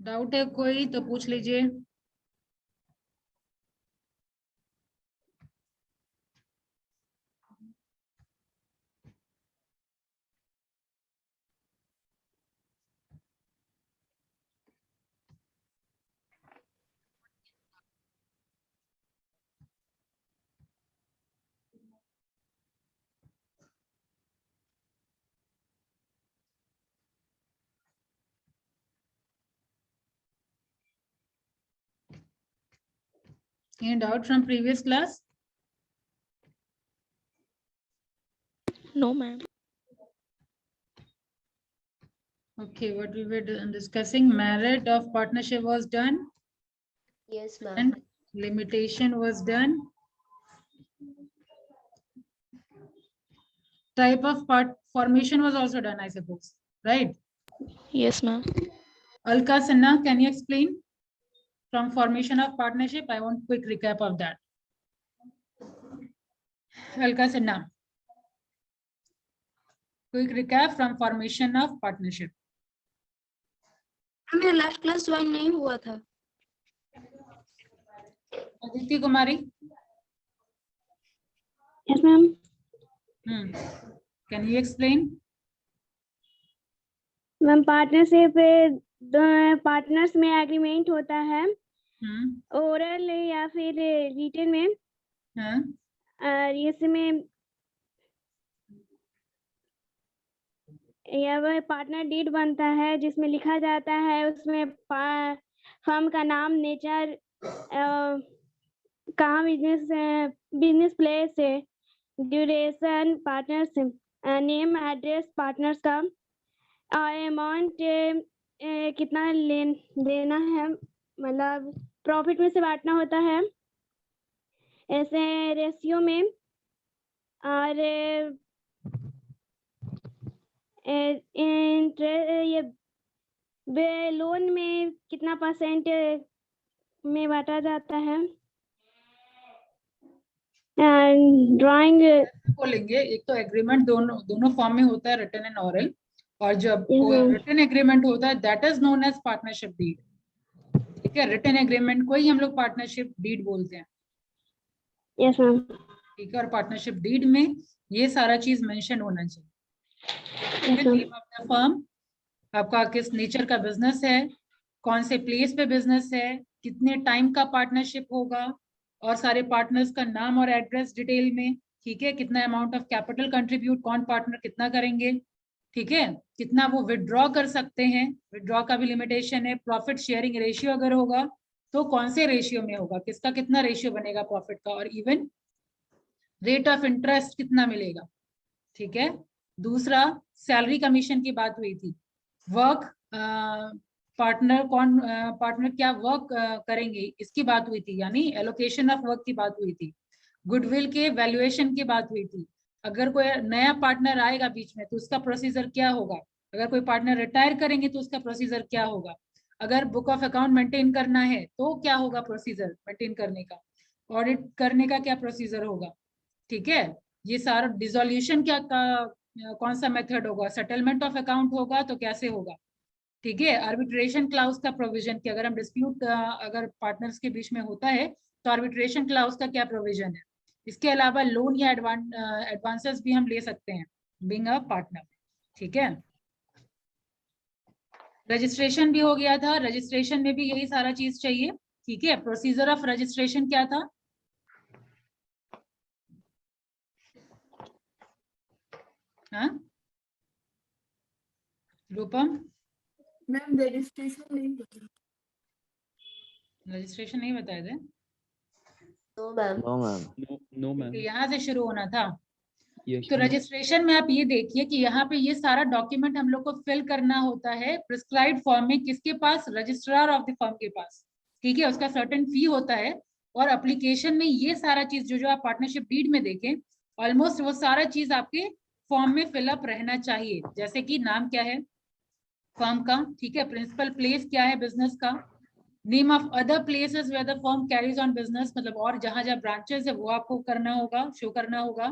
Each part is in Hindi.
डाउट है कोई तो पूछ लीजिए। Any doubt from previous class? No, ma'am. Okay, what we were discussing, merit of partnership was done Yes, ma'am. and limitation was done. Type of part formation was also done, I suppose, right? Yes, ma'am. Alka Sinha, can you explain from formation of partnership? I want quick recap of that. Alka Sinha, quick recap from formation of partnership. मेरा लास्ट क्लास ज्वाइन नहीं हुआ था। Aditi Kumari, yes ma'am. can you explain? Ma'am partnership partners में एग्रीमेंट होता है ओरल या फिर रिटन में। इसमें या वह पार्टनर डीड बनता है जिसमें लिखा जाता है उसमें फर्म का नाम, नेचर, कहाँ बिजनेस प्लेस है, duration, partnership name, address partners का, अमाउंट कितना देना है, मतलब प्रॉफिट में से बांटना होता है ऐसे रेशियो में, और ये लोन में कितना परसेंट में बांटा जाता है। ड्राइंग बोलेंगे, एक तो एग्रीमेंट दोनों फॉर्म में होता है, रिटन एंड ऑरल, और जब रिटन एग्रीमेंट होता है that is known as partnership deed. ठीक है, रिटन एग्रीमेंट को ही हम लोग पार्टनरशिप डीड बोलते हैं। Yes ma'am. ठीक है, और पार्टनरशिप डीड में ये सारा चीज मेंशन होना चाहिए। नेम ऑफ द फर्म, आपका किस नेचर का बिजनेस है, कौन से प्लेस पे बिजनेस है, कितने टाइम का पार्टनरशिप होगा, और सारे पार्टनर्स का नाम और एड्रेस डिटेल में। ठीक है, कितना अमाउंट ऑफ कैपिटल कंट्रीब्यूट कौन पार्टनर कितना करेंगे। ठीक है, कितना वो विड्रॉ कर सकते हैं, विड्रॉ का भी लिमिटेशन है। प्रॉफिट शेयरिंग रेशियो अगर होगा तो कौन से रेशियो में होगा, किसका कितना रेशियो बनेगा प्रॉफिट का, और इवन रेट ऑफ इंटरेस्ट कितना मिलेगा। ठीक है, दूसरा सैलरी कमीशन की बात हुई थी। वर्क पार्टनर क्या वर्क करेंगे इसकी बात हुई थी, यानी एलोकेशन ऑफ वर्क की बात हुई थी। गुडविल के वैल्यूएशन की बात हुई थी। अगर कोई नया पार्टनर आएगा बीच में तो उसका प्रोसीजर क्या होगा, अगर कोई पार्टनर रिटायर करेंगे तो उसका प्रोसीजर क्या होगा, अगर बुक ऑफ अकाउंट मेंटेन करना है तो क्या होगा प्रोसीजर मेंटेन करने का, ऑडिट करने का क्या प्रोसीजर होगा। ठीक है, ये सारा डिसोल्यूशन क्या कौन सा मेथड होगा, सेटलमेंट ऑफ अकाउंट होगा तो कैसे होगा। ठीक है, आर्बिट्रेशन क्लाउज का प्रोविजन कि अगर हम डिस्प्यूट अगर पार्टनर्स के बीच में होता है तो आर्बिट्रेशन क्लाउज का क्या प्रोविजन है। इसके अलावा लोन या एडवांसेस भी हम ले सकते हैं बीइंग अ पार्टनर। ठीक है, रजिस्ट्रेशन भी हो गया था, रजिस्ट्रेशन में भी यही सारा चीज चाहिए। ठीक है, प्रोसीजर ऑफ रजिस्ट्रेशन क्या था। हाँ रूपम, मैम रजिस्ट्रेशन नहीं बताया। रजिस्ट्रेशन नहीं बताए थे। No, ma'am. No, ma'am. No, ma'am. यहाँ से शुरू होना था। Yes, तो ma'am. रजिस्ट्रेशन में आप ये देखिए कि यहाँ पे ये सारा डॉक्यूमेंट हम लोग को फिल करना होता है प्रिस्क्राइब्ड फॉर्म में, किसके पास, रजिस्ट्रार ऑफ द फर्म के पास। ठीक है, उसका सर्टेन फी होता है, और एप्लीकेशन में ये सारा चीज जो आप पार्टनरशिप डीड में देखें ऑलमोस्ट वो सारा चीज आपके फॉर्म में फिलअप रहना चाहिए। जैसे कि नाम क्या है फर्म का, ठीक है, प्रिंसिपल प्लेस क्या है बिजनेस का, name of other places where the firm carries on business, मतलब और जहां जहां ब्रांचेस है वो आपको करना होगा, शो करना होगा।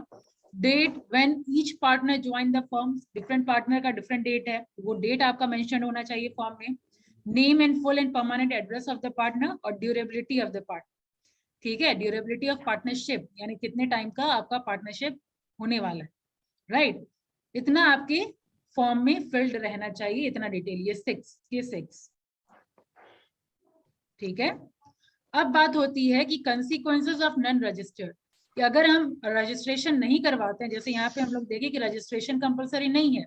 Date when each partner join the firm, different partner का डिफरेंट डेट है, वो डेट आपका मेंशन होना चाहिए फॉर्म में। Name and full and permanent address of the partner और ड्यूरेबिलिटी ऑफ द पार्टनर। ठीक है, ड्यूरेबिलिटी ऑफ पार्टनरशिप यानी कितने टाइम का आपका पार्टनरशिप होने वाला है, राइट। इतना आपके फॉर्म में फिल्ड रहना चाहिए, इतना डिटेल, ये 6। ठीक है। अब बात होती है कि कंसीक्वेंसेस ऑफ नॉन रजिस्टर्ड, कि अगर हम रजिस्ट्रेशन नहीं करवाते हैं, जैसे यहाँ पे हम लोग देखें कि रजिस्ट्रेशन कंपलसरी नहीं है,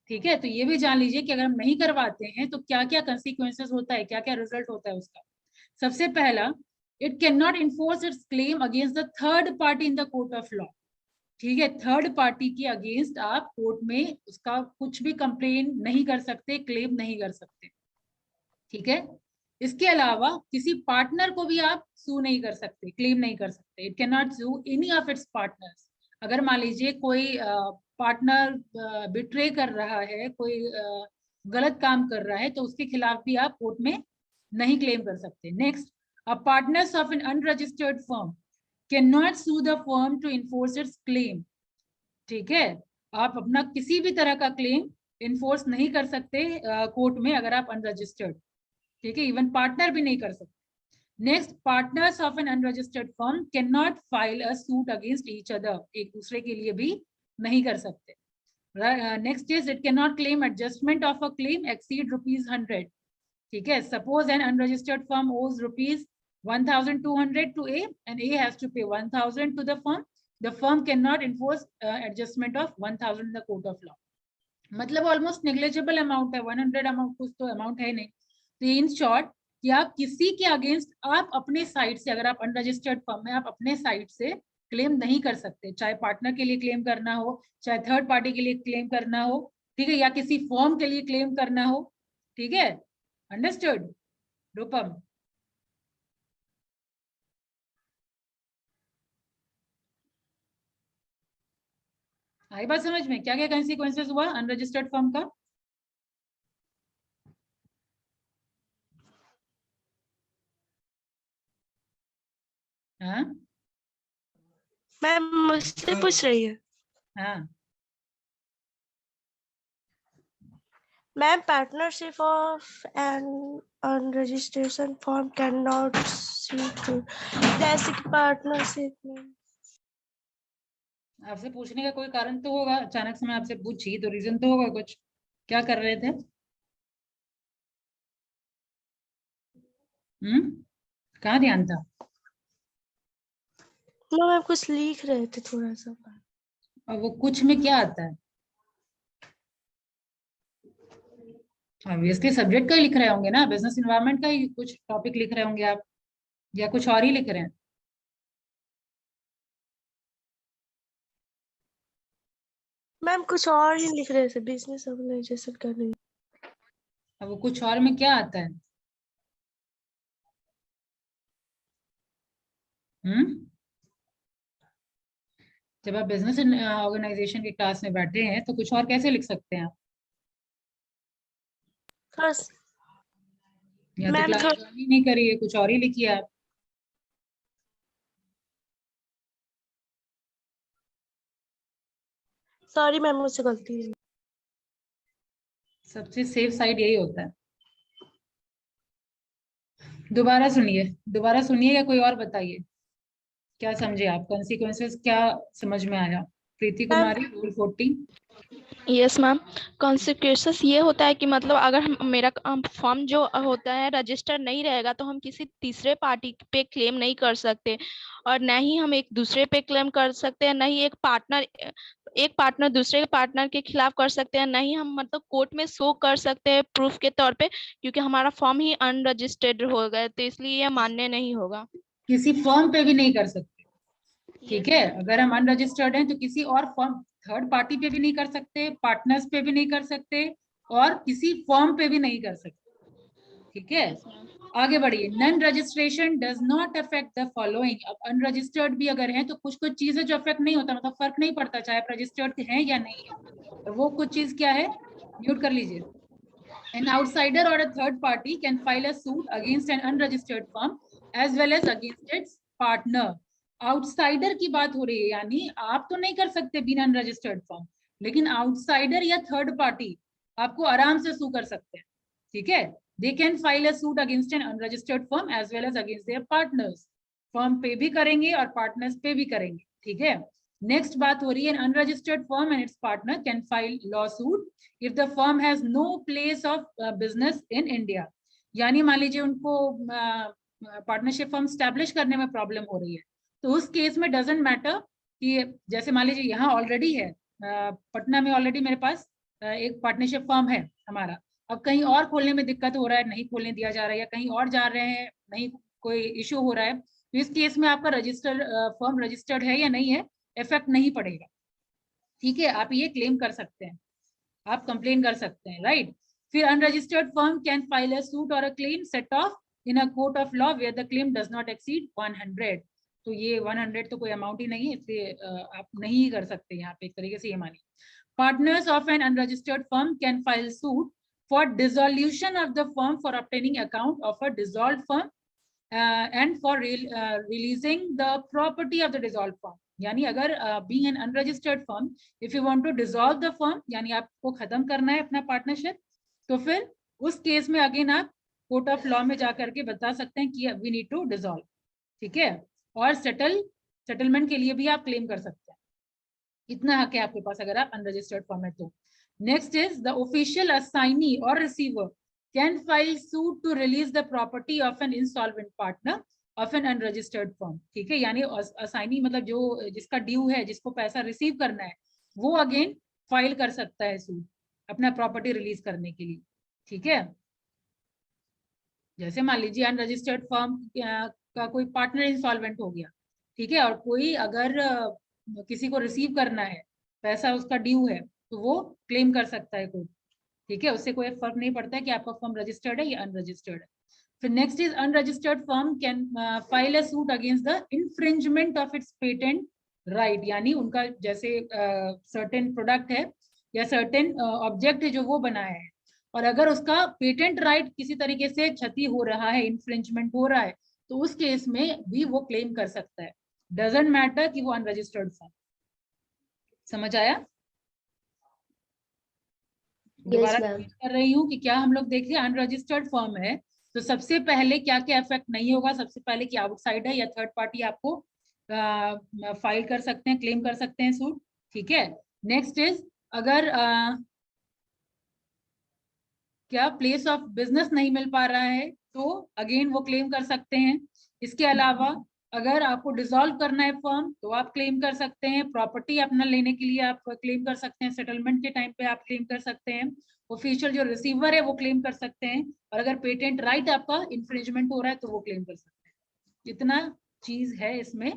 ठीक है, तो ये भी जान लीजिए कि अगर हम नहीं करवाते हैं तो क्या क्या कंसीक्वेंसेस होता है, क्या क्या रिजल्ट होता है उसका। सबसे पहला, it can not enforce its claim against the third party in the court of law. ठीक है, थर्ड पार्टी के अगेंस्ट आप कोर्ट में उसका कुछ भी कंप्लेन नहीं कर सकते, क्लेम नहीं कर सकते। ठीक है, इसके अलावा किसी पार्टनर को भी आप सू नहीं कर सकते, क्लेम नहीं कर सकते। It can not sue any of its partners. अगर मान लीजिए कोई पार्टनर बिट्रे कर रहा है, कोई गलत काम कर रहा है, तो उसके खिलाफ भी आप कोर्ट में नहीं क्लेम कर सकते। Next, a partners of an unregistered firm can not sue the firm to enforce its claim. ठीक है, आप अपना किसी भी तरह का क्लेम इन्फोर्स नहीं कर सकते कोर्ट में अगर आप अनरजिस्टर्ड। ठीक है, इवन पार्टनर भी नहीं कर सकते। Next, partners of an unregistered firm can not file a suit against each other, एक दूसरे के लिए भी नहीं कर सकते। Next is, it can not claim adjustment of a claim exceed ₹100। ठीक है, सपोज एन अनरजिस्टर्ड फर्म ओज ₹1,200 to A and A has to pay 1,000 to the firm cannot enforce adjustment of 1,000 in the court of law। मतलब ऑलमोस्ट नेग्लिजिबल अमाउंट है, 100 अमाउंट, कुछ तो अमाउंट है नहीं। तो इन शॉर्ट कि आप किसी के अगेंस्ट आप अपने साइड से, अगर आप अनरजिस्टर्ड फर्म में, आप अपने साइड से क्लेम नहीं कर सकते, चाहे पार्टनर के लिए क्लेम करना हो, चाहे थर्ड पार्टी के लिए क्लेम करना हो, ठीक है, या किसी फर्म के लिए क्लेम करना हो। ठीक है, अंडरस्टूड रूपम? आई बात समझ में? क्या क्या कंसीक्वेंसेस हुआ अनरजिस्टर्ड फर्म का? हाँ मैम मुझसे पूछ रही है। हाँ, ma'am partnership of an unregistration form can not see to, जैसे कि पार्टनरशिप में। आपसे पूछने का कोई कारण तो होगा, अचानक से मैं आपसे पूछी तो रीजन तो होगा कुछ। क्या कर रहे थे? कहाँ ध्यान था? मैम कुछ लिख रहे थे थोड़ा सा। और वो कुछ में क्या आता है? ऑब्वियसली सब्जेक्ट का ही लिख रहे होंगे ना, बिजनेस एनवायरनमेंट का ही कुछ टॉपिक लिख रहे होंगे आप, या कुछ और ही लिख रहे हैं? मैम कुछ और ही लिख रहे थे, बिजनेस ऑर्गेनाइजेशन का नहीं। अब वो कुछ और में क्या आता है? जब आप बिजनेस ऑर्गेनाइजेशन के क्लास में बैठे हैं तो कुछ और कैसे लिख सकते हैं आप? या तो क्लास ज्वाइन ही नहीं करिए, कुछ और ही लिखिए आप। सॉरी मैम, मुझसे गलती है। सबसे सेफ साइड यही होता है। दोबारा सुनिए या कोई और बताइए क्या समझे आप, कॉन्सिक्वेंसेस क्या समझ में आया? प्रीति कुमारी, रूल 40। यस मैम, कॉन्सिक्वेंसेस ये होता है कि मतलब अगर मेरा फॉर्म जो होता है रजिस्टर नहीं रहेगा तो हम किसी तीसरे पार्टी पे क्लेम नहीं कर सकते, और न ही हम एक दूसरे पे क्लेम कर सकते हैं, न ही एक पार्टनर दूसरे पार्टनर के खिलाफ कर सकते हैं, न ही हम मतलब कोर्ट में शो कर सकते हैं प्रूफ के तौर पे, क्योंकि हमारा फॉर्म ही अनरजिस्टर्ड हो गया, तो इसलिए ये मान्य नहीं होगा। किसी फॉर्म पे भी नहीं कर सकते। ठीक है, अगर हम अनरजिस्टर्ड हैं तो किसी और फॉर्म, थर्ड पार्टी पे भी नहीं कर सकते, पार्टनर्स पे भी नहीं कर सकते, और किसी फॉर्म पे भी नहीं कर सकते। ठीक है, आगे बढ़िए। Non registration does not affect the following. अब अनरजिस्टर्ड भी अगर हैं तो कुछ कुछ चीजें जो अफेक्ट नहीं होता, मतलब फर्क नहीं पड़ता चाहे आप रजिस्टर्ड हैं या नहीं है, तो वो कुछ चीज क्या है, म्यूट कर लीजिए। An outsider or a third party can file a suit against an unregistered firm as well as against its partner. Outsider की बात हो रही है, यानी आप तो नहीं कर सकते बिना अनरजिस्टर्ड फर्म, लेकिन आउटसाइडर या थर्ड पार्टी आपको आराम से सू कर सकते हैं। ठीक है, they can file a suit against an unregistered firm as well as against their partners. Firm पे भी करेंगे और पार्टनर्स पे भी करेंगे, ठीक है। नेक्स्ट बात हो रही है, unregistered firm and its partner can file law suit if the firm has no place of business in India. यानी मान लीजिए उनको पार्टनरशिप फर्म स्टैब्लिश करने में प्रॉब्लम हो रही है, तो उस केस में डजेंट मैटर कि जैसे मान लीजिए यहाँ ऑलरेडी है, पटना में ऑलरेडी मेरे पास एक पार्टनरशिप फर्म है हमारा, अब कहीं और खोलने में दिक्कत हो रहा है, नहीं खोलने दिया जा रहा है, या कहीं और जा रहे हैं, नहीं कोई इश्यू हो रहा है, तो इस केस में आपका फर्म रजिस्टर्ड है या नहीं है इफेक्ट नहीं पड़ेगा, ठीक है। आप ये क्लेम कर सकते हैं, आप कंप्लेन कर सकते हैं, राइट। फिर unregistered firm can file a suit और a claim set off in a court of law where the claim does not exceed 100। तो ये 100 तो कोई अमाउंट ही नहीं है, इसलिए आप नहीं कर सकते यहाँ पे, एक तरीके से ये मानिए। Partners of an unregistered firm can file suit for dissolution of the firm for obtaining account of a dissolved firm and for releasing the property of the dissolved firm। यानी अगर being an unregistered firm, if you want to dissolve the firm, यानी आपको खत्म करना है अपना पार्टनरशिप, तो फिर उस केस में अगेन आप कोर्ट ऑफ लॉ में जाकर के बता सकते हैं कि वी नीड टू डिसॉल्व, ठीक है। और सेटलमेंट के लिए भी आप क्लेम कर सकते हैं, इतना हक है आपके पास अगर आप अनरजिस्टर्ड फर्म है तो। Next is the official assignee or receiver can file suit to release the property of an insolvent partner of an unregistered firm, ठीक है। यानी असाइनी मतलब जो जिसका ड्यू है, जिसको पैसा रिसीव करना है, वो अगेन फाइल कर सकता है सूट अपना प्रॉपर्टी रिलीज करने के लिए, ठीक है। जैसे मान लीजिए अनरजिस्टर्ड फर्म का कोई पार्टनर इंसॉल्वेंट हो गया, ठीक है, और कोई अगर किसी को रिसीव करना है, पैसा उसका ड्यू है, तो वो क्लेम कर सकता है कोर्ट, ठीक है। उससे कोई फर्क नहीं पड़ता है कि आपका फर्म रजिस्टर्ड है या अनरजिस्टर्ड है। फिर next is unregistered firm can file a suit against the infringement of its patent right. यानी उनका जैसे सर्टेन प्रोडक्ट है या सर्टेन ऑब्जेक्ट है जो वो बनाया है, और अगर उसका पेटेंट राइट किसी तरीके से क्षति हो रहा है, इन्फ्रिंजमेंट हो रहा है, तो उस केस में भी वो क्लेम कर सकता है, डजंट मैटर कि वो अनरजिस्टर्ड फर्म। समझ आया? दोबारा कर रही हूँ कि क्या हम लोग देख रहे हैं, अनरजिस्टर्ड फर्म है तो सबसे पहले क्या क्या इफेक्ट नहीं होगा। सबसे पहले कि आउटसाइडर या थर्ड पार्टी आपको फाइल कर सकते हैं, क्लेम कर सकते हैं सूट, ठीक है। नेक्स्ट इज अगर क्या प्लेस ऑफ बिजनेस नहीं मिल पा रहा है तो अगेन वो क्लेम कर सकते हैं। इसके अलावा अगर आपको डिसॉल्व करना है फर्म तो आप क्लेम कर सकते हैं, प्रॉपर्टी अपना लेने के लिए आप क्लेम कर सकते हैं, सेटलमेंट के टाइम पे आप क्लेम कर सकते हैं, ऑफिशियल जो रिसीवर है वो क्लेम कर सकते हैं, और अगर पेटेंट राइट आपका इन्फ्रिंजमेंट हो रहा है तो वो क्लेम कर सकते हैं। इतना चीज है इसमें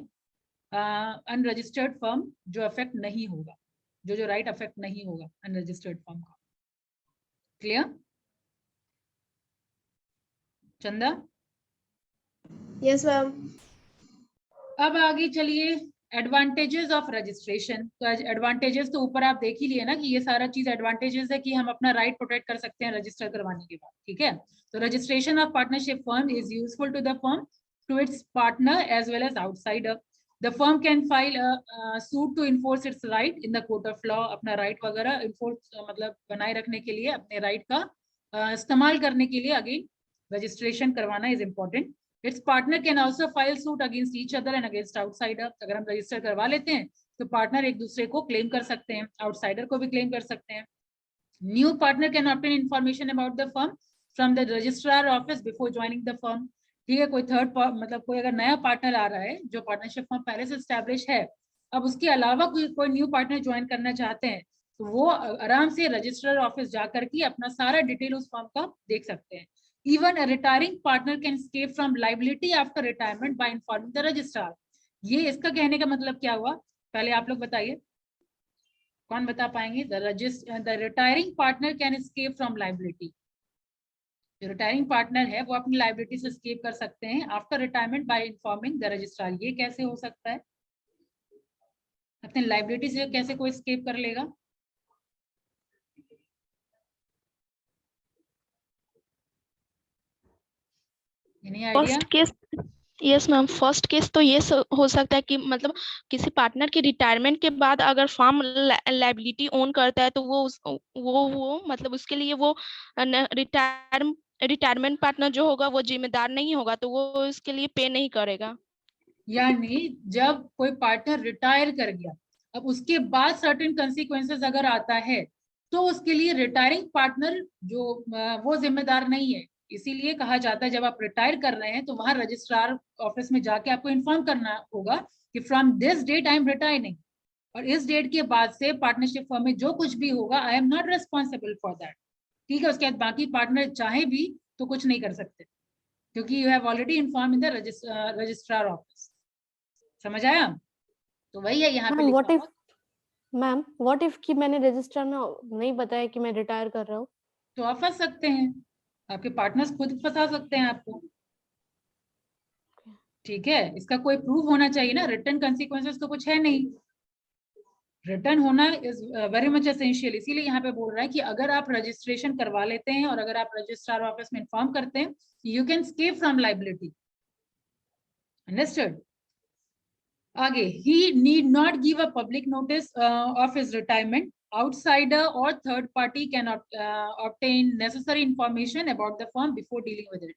अनरजिस्टर्ड फर्म जो अफेक्ट नहीं होगा, जो राइट अफेक्ट नहीं होगा अनरजिस्टर्ड फर्म का। क्लियर? चंदा? Yes ma'am. अब आगे चलिए एडवांटेजेस ऑफ रजिस्ट्रेशन। तो एडवांटेजेस तो ऊपर आप देख ही लिए ना कि ये सारा चीज एडवांटेजेस है कि हम अपना राइट प्रोटेक्ट कर सकते हैं रजिस्टर करवाने के बाद, ठीक है। तो registration of partnership firm is useful to the firm, to its partner as well as outsider. The firm can file suit to enforce its right in the court of law. अपना राइट वगैरह इन्फोर्स मतलब बनाए रखने के लिए, अपने राइट का इस्तेमाल करने के लिए अगेन रजिस्ट्रेशन करवाना is important. Its partner can also file suit against each other and against outsider। अगर हम रजिस्टर करवा लेते हैं तो पार्टनर एक दूसरे को क्लेम कर सकते हैं, आउटसाइडर को भी क्लेम कर सकते हैं। New partner can obtain information about the firm from the registrar office before joining the firm, ठीक है। कोई थर्ड मतलब कोई अगर नया पार्टनर आ रहा है जो पार्टनरशिप फर्म पहले से एस्टैब्लिश है, अब उसके अलावा कोई न्यू पार्टनर ज्वाइन करना चाहते हैं तो वो आराम से रजिस्ट्रार ऑफिस जाकर के अपना सारा डिटेल उस फर्म का देख सकते हैं। Even a retiring partner can escape from liability after retirement by informing the registrar। ये इसका कहने का मतलब क्या हुआ, पहले आप लोग बताइए, कौन बता पाएंगे? The retiring partner can escape from liability। जो रिटायरिंग पार्टनर है वो अपनी लाइबिलिटी से escape कर सकते हैं after retirement by informing the registrar। ये कैसे हो सकता है? अपने लाइबिलिटी से कैसे कोई escape कर लेगा? First case, yes ma'am, first case तो ये हो सकता है कि मतलब किसी पार्टनर के रिटायरमेंट के बाद अगर फर्म लायबिलिटी ओन करता है तो वो मतलब उसके लिए वो रिटायरमेंट पार्टनर जो होगा वो जिम्मेदार नहीं होगा, तो वो इसके लिए पे नहीं करेगा। यानी जब कोई पार्टनर रिटायर कर गया, अब उसके बाद सर्टेन कंसिक्वेंसेस अगर आता है तो उसके लिए रिटायरिंग पार्टनर जो वो जिम्मेदार नहीं है। इसीलिए कहा जाता है जब आप रिटायर कर रहे हैं तो वहां रजिस्ट्रार ऑफिस में जाके आपको इन्फॉर्म करना होगा कि from this date I am retiring, और इस डेट के बाद से पार्टनरशिप फर्म में जो कुछ भी होगा आई am not responsible for that. ठीक है, उसके बाद बाकी पार्टनर चाहे भी तो कुछ नहीं कर सकते, क्योंकि you have already inform in the registrar office. समझ आया? तो वही है यहाँ पे मैम लिखा हुआ। मैम व्हाट इफ कि मैंने रजिस्टर में नहीं बताया कि मैं रिटायर कर रहा हूँ, तो आप फंस सकते हैं, आपके पार्टनर्स खुद फंसा सकते हैं आपको। ठीक है, इसका कोई प्रूफ होना चाहिए ना, रिटर्न कंसिक्वेंसेस तो कुछ है नहीं, रिटर्न होना इज वेरी मच एसेंशियल। इसीलिए यहाँ पे बोल रहा है कि अगर आप रजिस्ट्रेशन करवा लेते हैं और अगर आप रजिस्ट्रार ऑफिस में इन्फॉर्म करते हैं, you can escape from liability. Understood? आगे, he need not give a public notice of his retirement. Outsider or third party can obtain necessary information about the firm before dealing with it.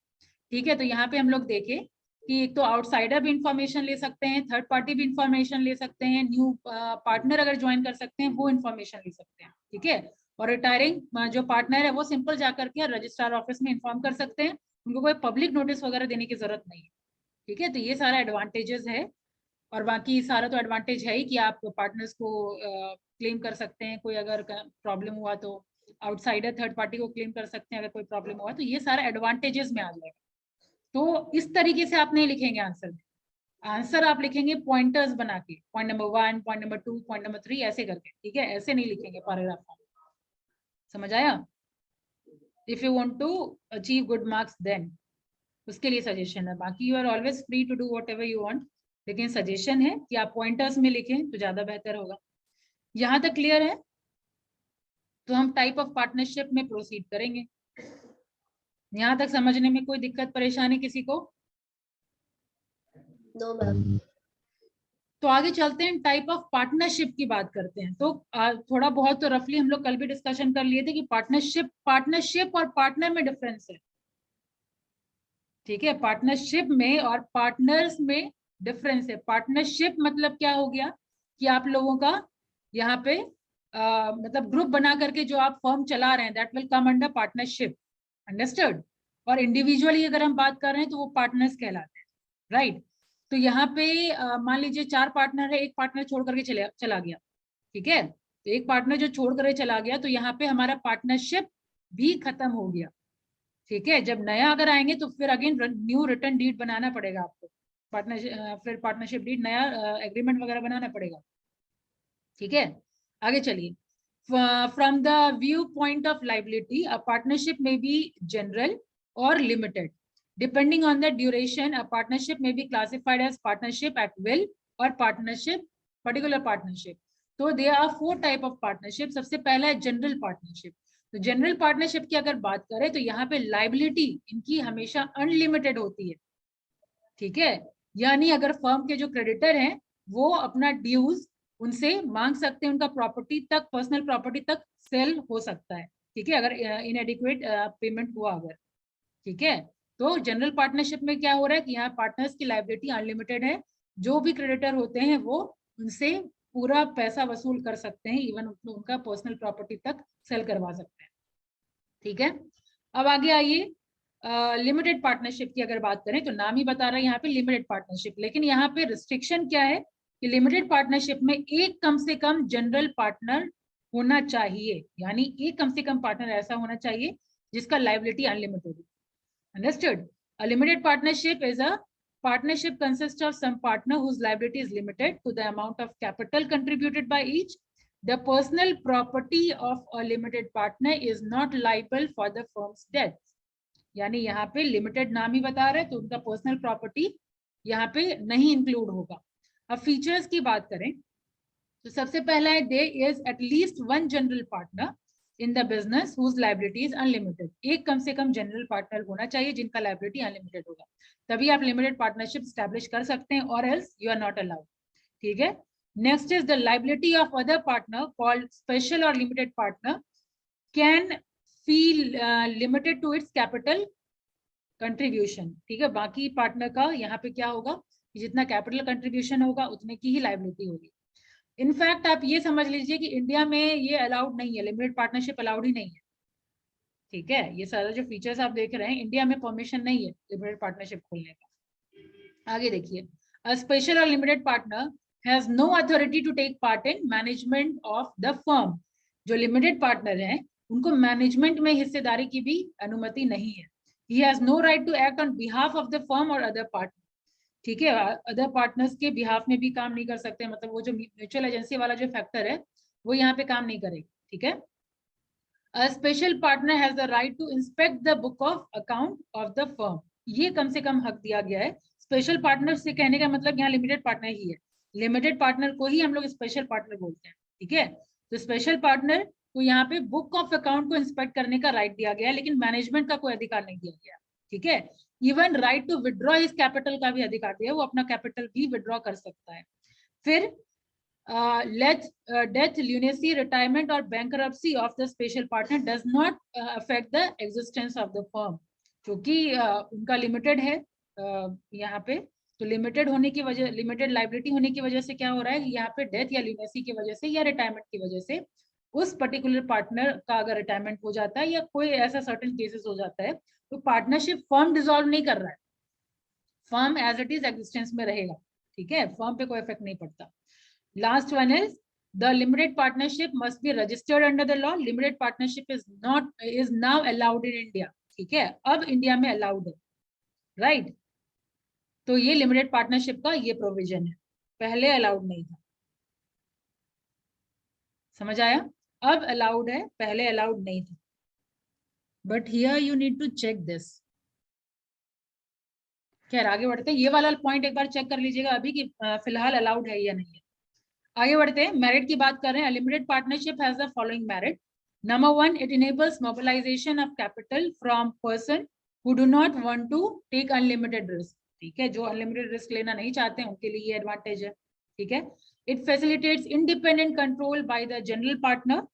ठीक है, तो यहाँ पे हम लोग देखें कि एक तो आउटसाइडर भी इंफॉर्मेशन ले सकते हैं, थर्ड पार्टी भी इंफॉर्मेशन ले सकते हैं, न्यू पार्टनर अगर ज्वाइन कर सकते हैं वो इंफॉर्मेशन ले सकते हैं। ठीक है, और रिटायरिंग जो पार्टनर है वो सिंपल जाकर के रजिस्ट्रार ऑफिस में इन्फॉर्म कर सकते हैं, उनको कोई पब्लिक नोटिस वगैरह देने की जरूरत नहीं है। ठीक है, तो ये सारा एडवांटेजेस है, और बाकी सारा तो एडवांटेज है ही कि आप पार्टनर्स को क्लेम कर सकते हैं, कोई अगर प्रॉब्लम हुआ तो आउटसाइडर थर्ड पार्टी को क्लेम कर सकते हैं अगर कोई प्रॉब्लम हुआ, तो ये सारा एडवांटेजेस में आ जाएगा। तो इस तरीके से आप नहीं लिखेंगे आंसर में, आंसर आप लिखेंगे पॉइंटर्स बना के, point number 1, point number 2, point number 3 ऐसे करके। ठीक है, ऐसे नहीं लिखेंगे पैराग्राफ में। समझ आया? If you want to achieve good marks then उसके लिए सजेशन है, बाकी you are always free to do whatever you want, लेकिन सजेशन है कि आप पॉइंटर्स में लिखें तो ज्यादा बेहतर होगा। यहां तक क्लियर है? तो हम टाइप ऑफ पार्टनरशिप में प्रोसीड करेंगे। यहां तक समझने में कोई दिक्कत परेशानी किसी को? No ma'am. तो आगे चलते हैं, टाइप ऑफ पार्टनरशिप की बात करते हैं। तो थोड़ा बहुत तो रफली हम लोग कल भी डिस्कशन कर लिए थे कि पार्टनरशिप और पार्टनर में डिफरेंस है। ठीक है, पार्टनरशिप में और पार्टनर्स में डिफरेंस है। पार्टनरशिप मतलब क्या हो गया कि आप लोगों का यहाँ पे मतलब ग्रुप बना करके जो आप फर्म चला रहे हैं, that will come under partnership. Understood? और इंडिविजुअली अगर हम बात कर रहे हैं तो वो पार्टनर्स कहलाते हैं, राइट? तो यहाँ पे मान लीजिए 4 पार्टनर है, एक पार्टनर छोड़ करके चला गया। ठीक है, तो एक पार्टनर जो छोड़ करके चला गया तो यहाँ पे हमारा पार्टनरशिप भी खत्म हो गया। ठीक है, जब नया अगर आएंगे तो फिर अगेन न्यू रिटर्न डीड बनाना पड़ेगा आपको, फिर पार्टनरशिप डीड, नया एग्रीमेंट वगैरह बनाना पड़ेगा। ठीक है, आगे चलिए। From the viewpoint of liability, a partnership में बी जनरल और limited depending on the duration. A partnership में be classified as partnership at will और पार्टनरशिप पर्टिकुलर पार्टनरशिप। तो there are 4 type of partnership. सबसे पहला है जनरल पार्टनरशिप। तो जनरल पार्टनरशिप की अगर बात करें तो यहाँ पे लाइबिलिटी इनकी हमेशा अनलिमिटेड होती है। ठीक है, यानी अगर फर्म के जो क्रेडिटर हैं वो अपना ड्यूज उनसे मांग सकते हैं, उनका प्रॉपर्टी तक, पर्सनल प्रॉपर्टी तक सेल हो सकता है। ठीक है, अगर इनएडिक्वेट पेमेंट हुआ अगर। ठीक है, तो जनरल पार्टनरशिप में क्या हो रहा है कि यहाँ पार्टनर्स की लाइबिलिटी अनलिमिटेड है, जो भी क्रेडिटर होते हैं वो उनसे पूरा पैसा वसूल कर सकते हैं, इवन उनका पर्सनल प्रॉपर्टी तक सेल करवा सकते हैं। ठीक है, अब आगे आइए, लिमिटेड पार्टनरशिप की अगर बात करें तो नाम ही बता रहा है यहाँ पे लिमिटेड पार्टनरशिप, लेकिन यहाँ पे रिस्ट्रिक्शन क्या है कि लिमिटेड पार्टनरशिप में एक कम से कम जनरल पार्टनर होना चाहिए, यानी एक कम से कम पार्टनर ऐसा होना चाहिए जिसका लाइबिलिटी अनलिमिटेड हो। Understood? A limited partnership is a partnership consists of some partner whose liability is limited to the amount of capital contributed by each. The personal property of a limited partner is not liable for the firm's debts. यानी यहाँ पे लिमिटेड नाम ही बता रहे हैं तो उनका पर्सनल प्रॉपर्टी यहाँ पे नहीं इंक्लूड होगा। अब फीचर्स की बात करें तो सबसे पहला है there is at least 1 general partner in the business whose liability is unlimited. एक कम से कम जनरल पार्टनर होना चाहिए जिनका लाइबिलिटी अनलिमिटेड होगा, तभी आप लिमिटेड पार्टनरशिप स्टैब्लिश कर सकते हैं, और else you are not allowed. ठीक है, next is the liability of other partner called special और limited partner can fee limited to its capital contribution. ठीक है, बाकी पार्टनर का यहाँ पे क्या होगा कि जितना कैपिटल कंट्रीब्यूशन होगा उतने की ही लायबिलिटी होगी। इनफैक्ट आप ये समझ लीजिए कि इंडिया में ये अलाउड नहीं है, लिमिटेड पार्टनरशिप अलाउड ही नहीं है। ठीक है, ये सारा जो फीचर्स आप देख रहे हैं, इंडिया में परमिशन नहीं है लिमिटेड पार्टनरशिप खोलने का। आगे देखिए, अ स्पेशल और limited partner has no authority to take part in management of the firm. जो लिमिटेड पार्टनर हैं उनको मैनेजमेंट में हिस्सेदारी की भी अनुमति नहीं है। He has no right to act on behalf of the firm और अदर पार्टनर। ठीक है, अदर पार्टनर्स के बिहाफ में भी काम नहीं कर सकते, मतलब वो जो म्यूचुअल एजेंसी वाला जो फैक्टर है वो यहाँ पे काम नहीं करेगा। ठीक है, A special partner has the right to inspect the book of account of the firm। ये कम से कम हक दिया गया है। स्पेशल पार्टनर से कहने का मतलब यहाँ लिमिटेड पार्टनर ही है, लिमिटेड पार्टनर को ही हम लोग स्पेशल पार्टनर बोलते हैं। ठीक है, तो स्पेशल पार्टनर को यहाँ पे बुक ऑफ अकाउंट को इंस्पेक्ट करने का राइट दिया गया है, लेकिन मैनेजमेंट का कोई अधिकार नहीं दिया गया। ठीक है, even right to withdraw his capital का भी अधिकार दिया है, वो अपना कैपिटल भी विड्रॉ कर सकता है। फिर death, lunacy, retirement or bankruptcy of the special partner does not affect the existence of the firm। क्योंकि उनका लिमिटेड है यहाँ पे, तो लिमिटेड होने की वजह, लिमिटेड लाइबिलिटी होने की वजह से क्या हो रहा है यहाँ पे, डेथ या ल्यूनेसी की वजह से या रिटायरमेंट की वजह से उस पर्टिकुलर पार्टनर का अगर रिटायरमेंट हो जाता है या कोई ऐसा सर्टेन केसेस हो जाता है, तो पार्टनरशिप फर्म डिसॉल्व नहीं कर रहा है, firm as it is existence में रहेगा। ठीक है, फर्म पे कोई इफेक्ट नहीं पड़ता। Last one is the limited partnership must be registered under the law। Limited partnership is now allowed in India। ठीक है, अब इंडिया में अलाउड है, राइट। तो ये लिमिटेड पार्टनरशिप का ये प्रोविजन है, पहले अलाउड नहीं था। समझ आया? अब अलाउड है, पहले अलाउड नहीं था। But here you need to check this. खैर आगे बढ़ते हैं, ये वाला पॉइंट एक बार चेक कर लीजिएगा अभी कि फिलहाल अलाउड है या नहीं है। आगे बढ़ते हैं, मेरिट की बात कर रहे हैं। Limited partnership has the following merit. Number 1, it enables mobilisation of capital from person who do not want to take unlimited risk. ठीक है, जो अनलिमिटेड रिस्क लेना नहीं चाहते हैं उनके लिए ये एडवांटेज है। ठीक है, it facilitates independent control by the general partner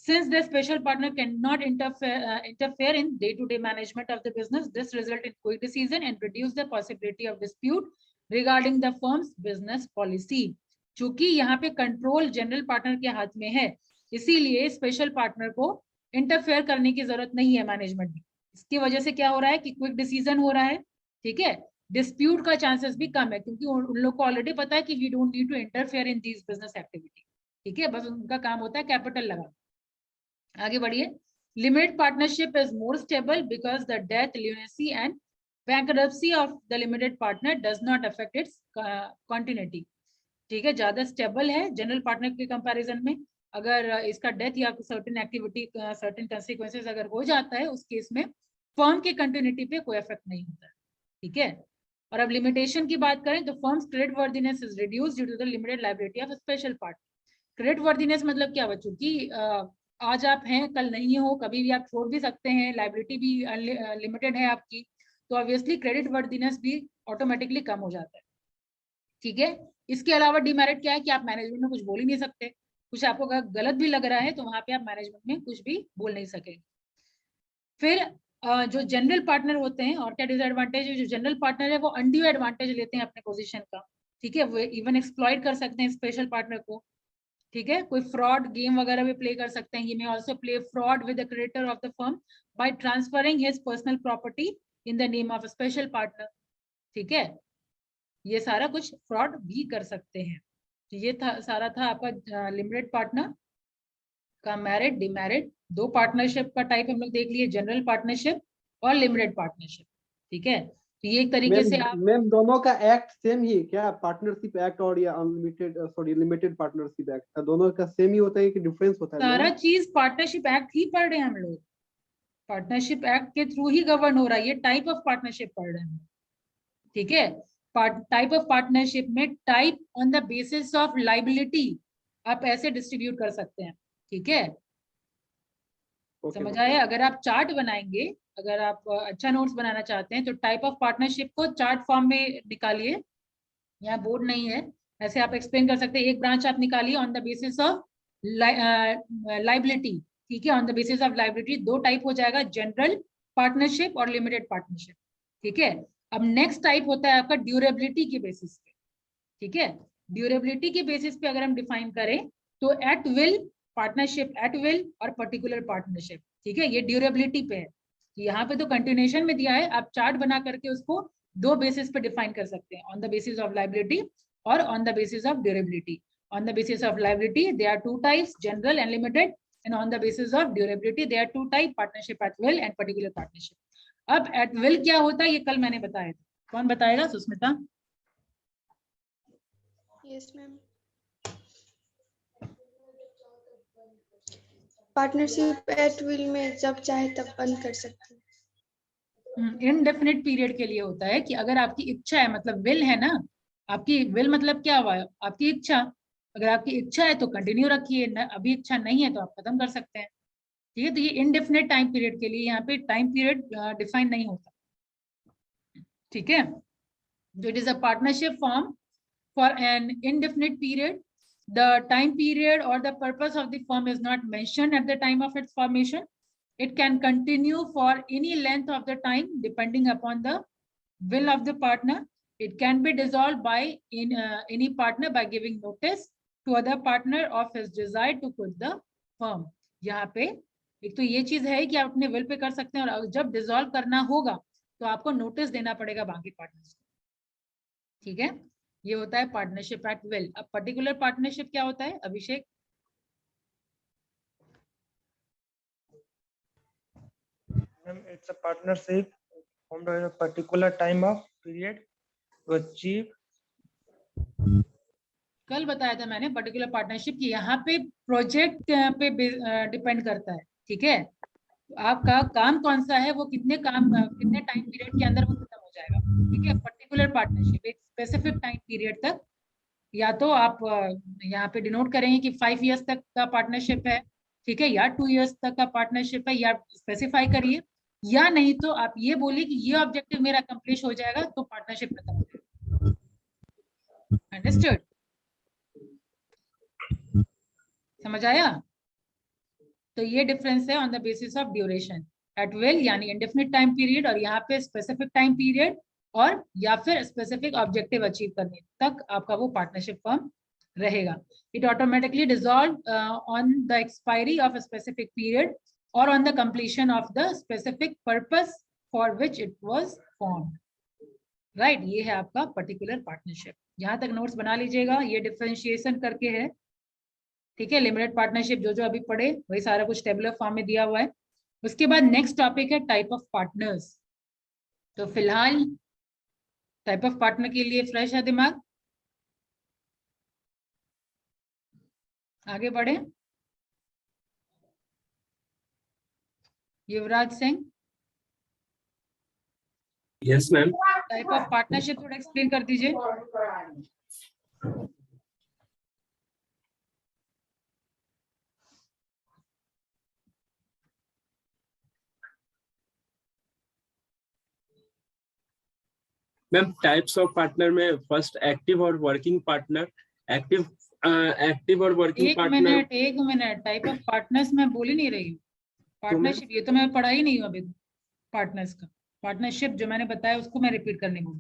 since the special partner can not interfere in day to day management of the business. This result in quick decision and reduce the possibility of dispute regarding the firm's business policy. चूंकि यहाँ पे कंट्रोल जनरल पार्टनर के हाथ में है, इसीलिए स्पेशल पार्टनर को इंटरफेयर करने की जरूरत नहीं है मैनेजमेंट में। इसकी वजह से क्या हो रहा है कि क्विक डिसीजन हो रहा है। ठीक है, डिस्प्यूट का चांसेस भी कम है, क्योंकि उन लोग को ऑलरेडी पता है कि we don't need to interfere in this business activity. ठीक है, बस उनका काम होता है कैपिटल लगा। आगे बढ़िए, limited partnership is more stable because the death, lunacy and bankruptcy of the limited partner does not affect it's continuity. ठीक है, ज्यादा स्टेबल है जनरल पार्टनर के कंपैरिजन में। अगर इसका डेथ या सर्टेन एक्टिविटी, सर्टेन कंसीक्वेंसेस अगर हो जाता है, उस केस में फर्म की कंटिन्यूटी पे कोई इफेक्ट नहीं होता है। ठीक है, और अब लिमिटेशन की बात करें तो firm's credit worthiness is reduced due to the limited liability of special partner. Credit worthiness मतलब क्या बच्चों की, आज आप हैं कल नहीं हो, कभी भी आप छोड़ भी सकते हैं, लायबिलिटी भी लिमिटेड है आपकी, तो ऑब्वियसली क्रेडिट वर्दीनेस भी ऑटोमेटिकली कम हो जाता है। ठीक है, इसके अलावा डिमेरिट क्या है कि आप मैनेजमेंट में कुछ बोल ही नहीं सकते, कुछ आपको गलत भी लग रहा है तो वहां पे आप मैनेजमेंट में कुछ भी बोल नहीं सकेंगे। फिर जो जनरल पार्टनर होते हैं, और क्या डिसएडवांटेज है, जो जनरल पार्टनर है वो अनड्यू एडवांटेज लेते हैं अपने पोजीशन का। ठीक है, वो इवन एक्सप्लॉइट कर सकते हैं स्पेशल पार्टनर को। ठीक है, कोई फ्रॉड गेम वगैरह भी प्ले कर सकते हैं। He may also play fraud with the creditor of the firm by transferring his personal property in the name of special partner. ठीक है, ये सारा कुछ फ्रॉड भी कर सकते हैं। तो ये सारा था आपका लिमिटेड पार्टनर का मेरिट, डिमेरिट। दो पार्टनरशिप का टाइप हम लोग देख लिए, जनरल पार्टनरशिप और लिमिटेड पार्टनरशिप। ठीक है, तो ये एक तरीके से आप मैम दोनों का एक्ट सेम ही है क्या, पार्टनरशिप एक्ट और या अनलिमिटेड लिमिटेड पार्टनरशिप एक्ट दोनों का सेम ही होता है कि डिफरेंस होता है? सारा चीज पार्टनरशिप एक्ट ही पढ़ रहे हैं हम लोग, पार्टनरशिप एक्ट के थ्रू ही गवर्न हो रहा है। ये टाइप ऑफ पार्टनरशिप पढ़ रहे हैं। ठीक है, टाइप ऑफ पार्टनरशिप में type on the basis of liability आप ऐसे डिस्ट्रीब्यूट कर सकते हैं। ठीक है, समझ आया? अगर आप चार्ट बनाएंगे, अगर आप अच्छा नोट्स बनाना चाहते हैं तो टाइप ऑफ पार्टनरशिप को चार्ट फॉर्म में निकालिए। यहाँ बोर्ड नहीं है, ऐसे आप एक्सप्लेन कर सकते हैं। एक ब्रांच आप निकालिए on the basis of liability ठीक है। On the basis of liability दो टाइप हो जाएगा, जनरल पार्टनरशिप और लिमिटेड पार्टनरशिप, ठीक है। अब नेक्स्ट टाइप होता है आपका ड्यूरेबिलिटी के बेसिस पे, ठीक है। ड्यूरेबिलिटी के बेसिस पे अगर हम डिफाइन करें तो at will, partnership at will और पर्टिकुलर पार्टनरशिप, ठीक है। ये ड्यूरेबिलिटी पे है। यहाँ पे तो कंटिन्यूएशन में दिया है, आप चार्ट बना करके उसको दो बेसिस पे डिफाइन कर सकते हैं, on the basis of liability और on the basis of durability. On the basis of liability, there are two types, general and limited, and on the basis of durability, there are two types, partnership at will and particular partnership. अब at will क्या होता है, ये कल मैंने बताया था, कौन बताएगा? Susmita. Yes ma'am. Partnership at will में जब चाहे तब बंद कर सकते हैं। इनडेफिनिट पीरियड के लिए होता है कि अगर आपकी इच्छा है, मतलब विल है ना, आपकी विल मतलब क्या हुआ, आपकी इच्छा। अगर आपकी इच्छा है तो कंटिन्यू रखिए, अभी इच्छा नहीं है तो आप खत्म कर सकते हैं, ठीक है। तो ये इनडेफिनिट टाइम पीरियड के लिए यहाँ पे टाइम पीरियड डिफाइन नहीं होता, ठीक है। It is a partnership form for an indefinite period, the time period और the purpose of the firm is not mentioned at the time of its formation. It can continue for any length of the time depending upon the will of the partner. It can be dissolved by any partner by giving notice to other partner of his desire to quit the firm. यहाँ पे एक तो ये चीज है कि आप अपने विल पे कर सकते हैं, और जब डिसॉल्व करना होगा तो आपको नोटिस देना पड़ेगा बाकी पार्टनर्स को, ठीक है। ये होता है पार्टनरशिप एट विल। अब पर्टिकुलर पार्टनरशिप क्या होता है, अभिषेक? It's a partnership formed over a particular time of period to achieve. कल बताया था मैंने पर्टिकुलर पार्टनरशिप की, यहाँ पे प्रोजेक्ट पे डिपेंड करता है, ठीक है। आपका काम कौन सा है, वो कितने टाइम पीरियड के अंदर वो खत्म हो जाएगा, ठीक है। पर्टिकुलर पार्टनरशिप एक स्पेसिफिक टाइम पीरियड तक, या तो आप यहाँ पे डिनोट करेंगे कि 5 इयर्स तक का पार्टनरशिप है, ठीक है, या 2 इयर्स तक का पार्टनरशिप है, या स्पेसिफाई करिए, या नहीं तो आप ये बोलिए कि ये ऑब्जेक्टिव मेरा कंप्लीट हो जाएगा तो पार्टनरशिप खत्म हो जाएगा। अंडरस्टूड? समझ आया? तो ये डिफरेंस है on the basis of duration. At will यानी इंडेफिनिट टाइम पीरियड, और यहाँ पे स्पेसिफिक टाइम पीरियड, और या फिर स्पेसिफिक ऑब्जेक्टिव अचीव करने तक आपका वो पार्टनरशिप फॉर्म रहेगा। It automatically dissolve on the expiry of a specific period or on the completion of the specific purpose for which it was formed. Right? ये है आपका particular partnership. यहाँ तक नोट्स बना लीजिएगा, ये डिफरेंशिएशन करके है, ठीक है। लिमिटेड पार्टनरशिप जो अभी पढ़े वही सारा कुछ टेबुलर फॉर्म में दिया हुआ है। उसके बाद नेक्स्ट टॉपिक है टाइप ऑफ पार्टनर्स। तो फिलहाल टाइप ऑफ पार्टनर के लिए फ्रेश है दिमाग? आगे बढ़े। Yuvraj Singh. Yes ma'am. Type of partnership थोड़ा एक्सप्लेन कर दीजिए। मैम टाइप्स ऑफ पार्टनर में फर्स्ट एक्टिव और वर्किंग पार्टनर। एक्टिव और वर्किंग पार्टनर। एक मिनट टाइप ऑफ पार्टनर्स मैं बोल ही नहीं रही हूँ। पार्टनरशिप ये तो मैं पढ़ा ही नहीं हूँ अभी। पार्टनर्स का पार्टनरशिप जो मैंने बताया उसको मैं रिपीट करने को।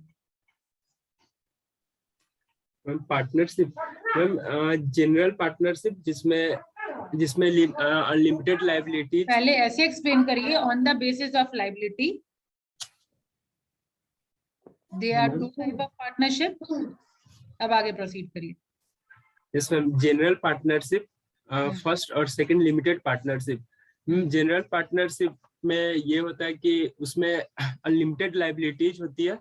Ma'am partnership, ma'am general partnership जिसमें अनलिमिटेड लायबिलिटी। पहले ऐसे एक्सप्लेन करिए, on the basis of liability they are two type of partnership. अब आगे प्रोसीड करिए। Yes ma'am, general partnership first और second limited partnership. General partnership में ये होता है कि उसमें अनलिमिटेड लायबिलिटीज होती है,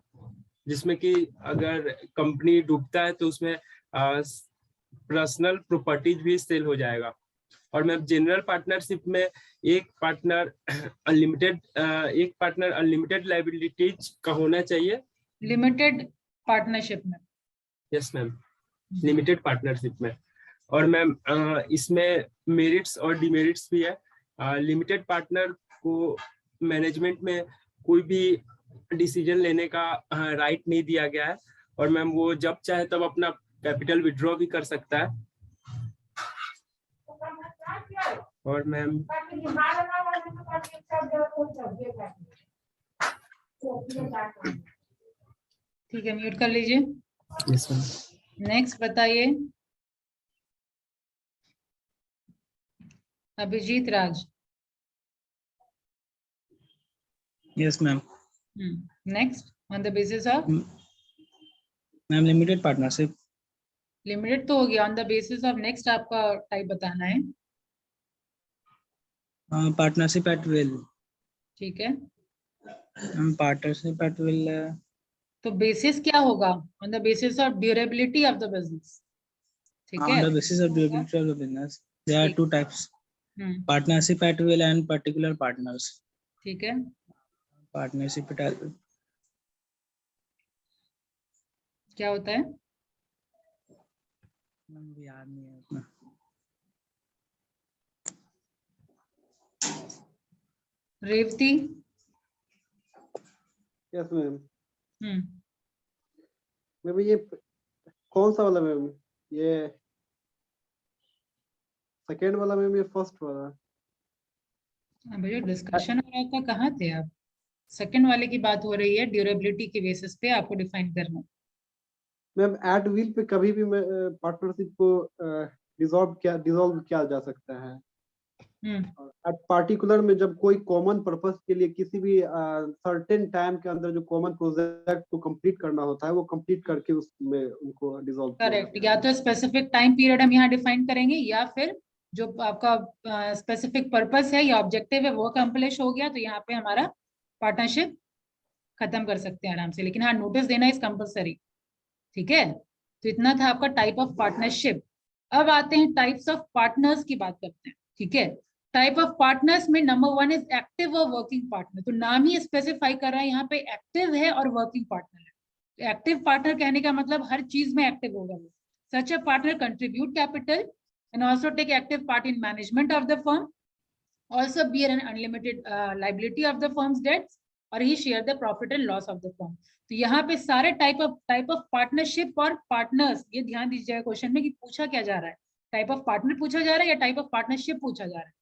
जिसमें कि अगर कंपनी डूबता है तो उसमें पर्सनल प्रॉपर्टीज भी सेल हो जाएगा। और मैम जनरल पार्टनरशिप में एक पार्टनर अनलिमिटेड लायबिलिटीज का होना चाहिए लिमिटेड पार्टनरशिप में। यस मैम, लिमिटेड पार्टनरशिप में। और मैम इसमें मेरिट्स और डिमेरिट्स भी है। लिमिटेड पार्टनर को मैनेजमेंट में कोई भी डिसीजन लेने का राइट नहीं दिया गया है, और मैम वो जब चाहे तब अपना कैपिटल विड्रॉ भी कर सकता है। और मैम ठीक है, म्यूट कर लीजिए। Yes ma'am. नेक्स्ट बताइए, Abhijeet Raj. Yes ma'am. Next, on the basis of ma'am limited partnership. Limited तो हो गया, on the basis of next आपका टाइप बताना है। Partnership at will. ठीक है, पार्टनरशिप एट विल। तो बेसिस क्या होगा? On the basis of durability of the business. ठीक है, On the basis of durability of the business, there are two types: partnership at will and particular partners. ठीक है, Partnership at क्या होता है? मुझे याद नहीं है उतना। रेवती। Yes ma'am. हम्म, ये कौन सा वाला मैम? ये सेकेंड वाला मैम, ये फर्स्ट वाला? भैया डिस्कशन हो रहा था, कहाँ थे आप? सेकंड वाले की बात हो रही है, ड्यूरेबिलिटी के बेसिस पे आपको डिफाइन करना। मैम एट विल पे कभी भी पार्टनरशिप को डिसॉल्व किया जा सकता है। एट पार्टिकुलर में जब कोई कॉमन पर्पस के लिए किसी भी सर्टेन टाइम के अंदर जो कॉमन प्रोजेक्ट को कंप्लीट करना होता है, वो कंप्लीट करके उसमें उनको डिसॉल्व। करेक्ट, या तो स्पेसिफिक टाइम पीरियड हम यहाँ डिफाइन करेंगे, या फिर जो आपका स्पेसिफिक पर्पस है या ऑब्जेक्टिव है वो अकम्प्लिश हो गया, तो यहाँ पे हमारा पार्टनरशिप खत्म कर सकते हैं आराम से। लेकिन हाँ, नोटिस देना इज कंपलसरी। ठीक है, तो इतना था आपका टाइप ऑफ पार्टनरशिप। अब आते हैं टाइप्स ऑफ पार्टनर्स की बात करते हैं। ठीक है, टाइप ऑफ पार्टनर्स में नंबर 1 इज एक्टिव और वर्किंग पार्टनर। तो नाम ही स्पेसिफाई कर रहा है, यहाँ पे एक्टिव है और वर्किंग पार्टनर है। एक्टिव पार्टनर कहने का मतलब हर चीज में एक्टिव होगा वो। Such a partner contribute capital and also take active part in management of the firm, also bear an unlimited liability of the firm's debts, और ही share the profit and loss of the firm। तो यहाँ पे सारे टाइप ऑफ पार्टनरशिप और पार्टनर्स, ये ध्यान दीजिएगा क्वेश्चन में कि पूछा क्या जा रहा है, टाइप ऑफ पार्टनर पूछा जा रहा है या टाइप ऑफ पार्टनरशिप पूछा जा रहा है।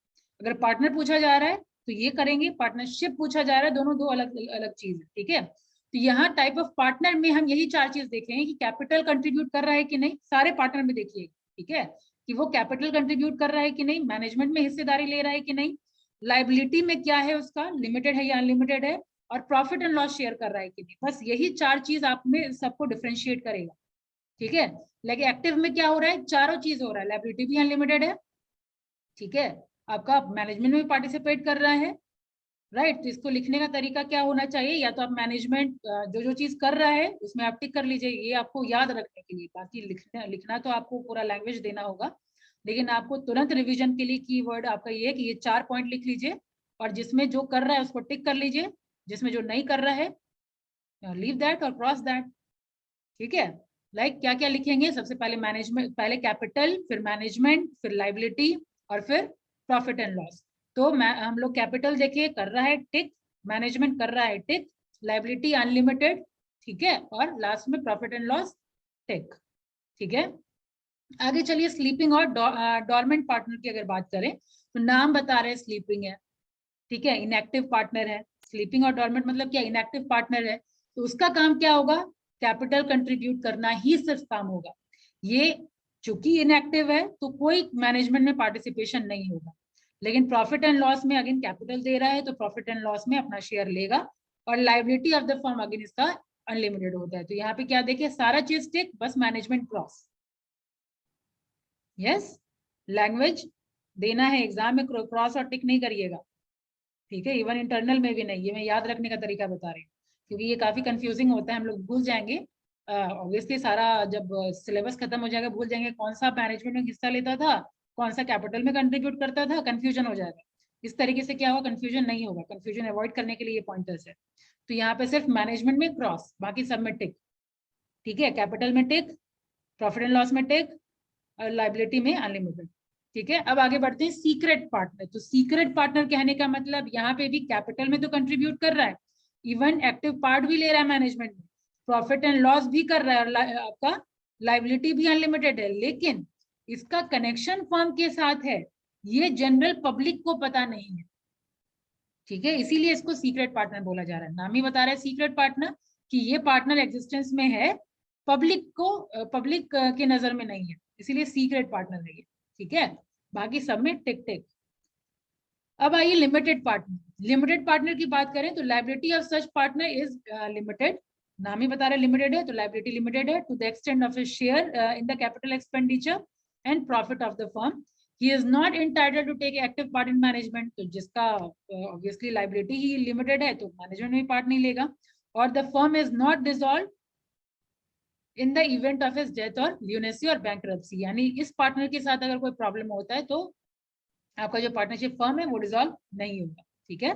अगर पार्टनर पूछा जा रहा है तो ये करेंगे, पार्टनरशिप पूछा जा रहा है, दोनों दो अलग अलग चीज है। ठीक है, तो यहाँ टाइप ऑफ पार्टनर में हम यही 4 चीज देखेंगे कि कैपिटल कंट्रीब्यूट कर रहा है कि नहीं, सारे पार्टनर में देखिए। ठीक है, कि वो कैपिटल कंट्रीब्यूट कर रहा है कि नहीं, मैनेजमेंट में हिस्सेदारी ले रहा है कि नहीं, लाइबिलिटी में क्या है उसका, लिमिटेड है या अनलिमिटेड है, और प्रॉफिट एंड लॉस शेयर कर रहा है कि नहीं। बस यही 4 चीज आप में सबको डिफरेंशिएट करेगा। ठीक है, लेकिन एक्टिव में क्या हो रहा है, चारों चीज हो रहा है, लाइबिलिटी भी अनलिमिटेड है। ठीक है, आपका मैनेजमेंट में भी पार्टिसिपेट कर रहा है, राइट। तो इसको लिखने का तरीका क्या होना चाहिए, या तो आप मैनेजमेंट जो चीज कर रहा है उसमें आप टिक कर लीजिए, ये आपको याद रखने के लिए। बाकी लिखना तो आपको पूरा लैंग्वेज देना होगा, लेकिन आपको तुरंत रिवीजन के लिए कीवर्ड आपका ये है कि ये 4 पॉइंट लिख लीजिए, और जिसमें जो कर रहा है उसको टिक कर लीजिए, जिसमें जो नहीं कर रहा है लीव दैट और क्रॉस दैट। ठीक है, लाइक क्या क्या लिखेंगे, सबसे पहले मैनेजमेंट, पहले कैपिटल, फिर मैनेजमेंट, फिर लाइबिलिटी, और फिर प्रॉफिट एंड लॉस। तो हम लोग कैपिटल देखिए कर रहा है टिक, मैनेजमेंट कर रहा है टिक, लाइबिलिटी अनलिमिटेड, ठीक है, और लास्ट में प्रॉफिट एंड लॉस टिक। ठीक है, आगे चलिए स्लीपिंग और डॉर्मेंट पार्टनर की अगर बात करें तो नाम बता रहे हैं स्लीपिंग है। ठीक है, इनएक्टिव पार्टनर है। स्लीपिंग और डॉर्मेंट मतलब क्या, इनएक्टिव पार्टनर है तो उसका काम क्या होगा, कैपिटल कंट्रीब्यूट करना ही सिर्फ काम होगा। ये चूंकि इनएक्टिव है तो कोई मैनेजमेंट में पार्टिसिपेशन नहीं होगा। लेकिन प्रॉफिट एंड लॉस में अगेन कैपिटल दे रहा है तो प्रॉफिट एंड लॉस में अपना शेयर लेगा, और liability of the firm again इसका अनलिमिटेड होता है। तो यहाँ पे क्या देखिए, सारा चीज टिक, बस मैनेजमेंट क्रॉस। यस, लैंग्वेज देना है एग्जाम में, क्रॉस और टिक नहीं करिएगा। ठीक है, इवन इंटरनल में भी नहीं, ये मैं याद रखने का तरीका बता रही हूँ क्योंकि ये काफी कंफ्यूजिंग होता है, हम लोग भूल जाएंगे। ऑब्वियसली सारा जब सिलेबस खत्म हो जाएगा भूल जाएंगे कौन सा मैनेजमेंट में हिस्सा लेता था, कौन सा कैपिटल में कंट्रीब्यूट करता था, कंफ्यूजन हो जाएगा। इस तरीके से क्या होगा, कंफ्यूजन नहीं होगा। कंफ्यूजन अवॉइड करने के लिए ये पॉइंटर्स है। तो यहाँ पे सिर्फ मैनेजमेंट में क्रॉस, बाकी सब में टिक। ठीक है, कैपिटल में टिक, प्रॉफिट एंड लॉस में टिक, और लाइबिलिटी में अनलिमिटेड। ठीक है, अब आगे बढ़ते हैं सीक्रेट पार्टनर। तो सीक्रेट पार्टनर कहने का मतलब यहाँ पे भी कैपिटल में तो कंट्रीब्यूट कर रहा है, इवन एक्टिव पार्ट भी ले रहा है मैनेजमेंट में, प्रॉफिट एंड लॉस भी कर रहा है, और आपका लाइबिलिटी भी अनलिमिटेड है, लेकिन इसका कनेक्शन फर्म के साथ है। ये जनरल पब्लिक को पता नहीं है, ठीक है, इसीलिए इसको सीक्रेट पार्टनर बोला जा रहा है। नाम ही बता रहा है सीक्रेट पार्टनर कि ये पार्टनर एग्जिस्टेंस में है, पब्लिक के नजर में नहीं है, इसीलिए सीक्रेट पार्टनर है ये, ठीक है। बाकी सब में टिक टिक। अब आइए लिमिटेड पार्टनर। लिमिटेड पार्टनर की बात करें तो liability of such partner is limited, नाम ही बता रहा है लिमिटेड है, तो लायबिलिटी लिमिटेड है to the extent of his share in the capital expenditure and profit of the firm. He is not entitled to take active part in management, तो जिसका obviously liability ही limited है तो मैनेजमेंट में पार्ट नहीं लेगा। और the firm is not dissolved in the event of his death or lunacy और bankruptcy, यानी इस पार्टनर के साथ अगर कोई प्रॉब्लम होता है तो आपका जो पार्टनरशिप फर्म है वो डिसॉल्व नहीं होगा, ठीक है।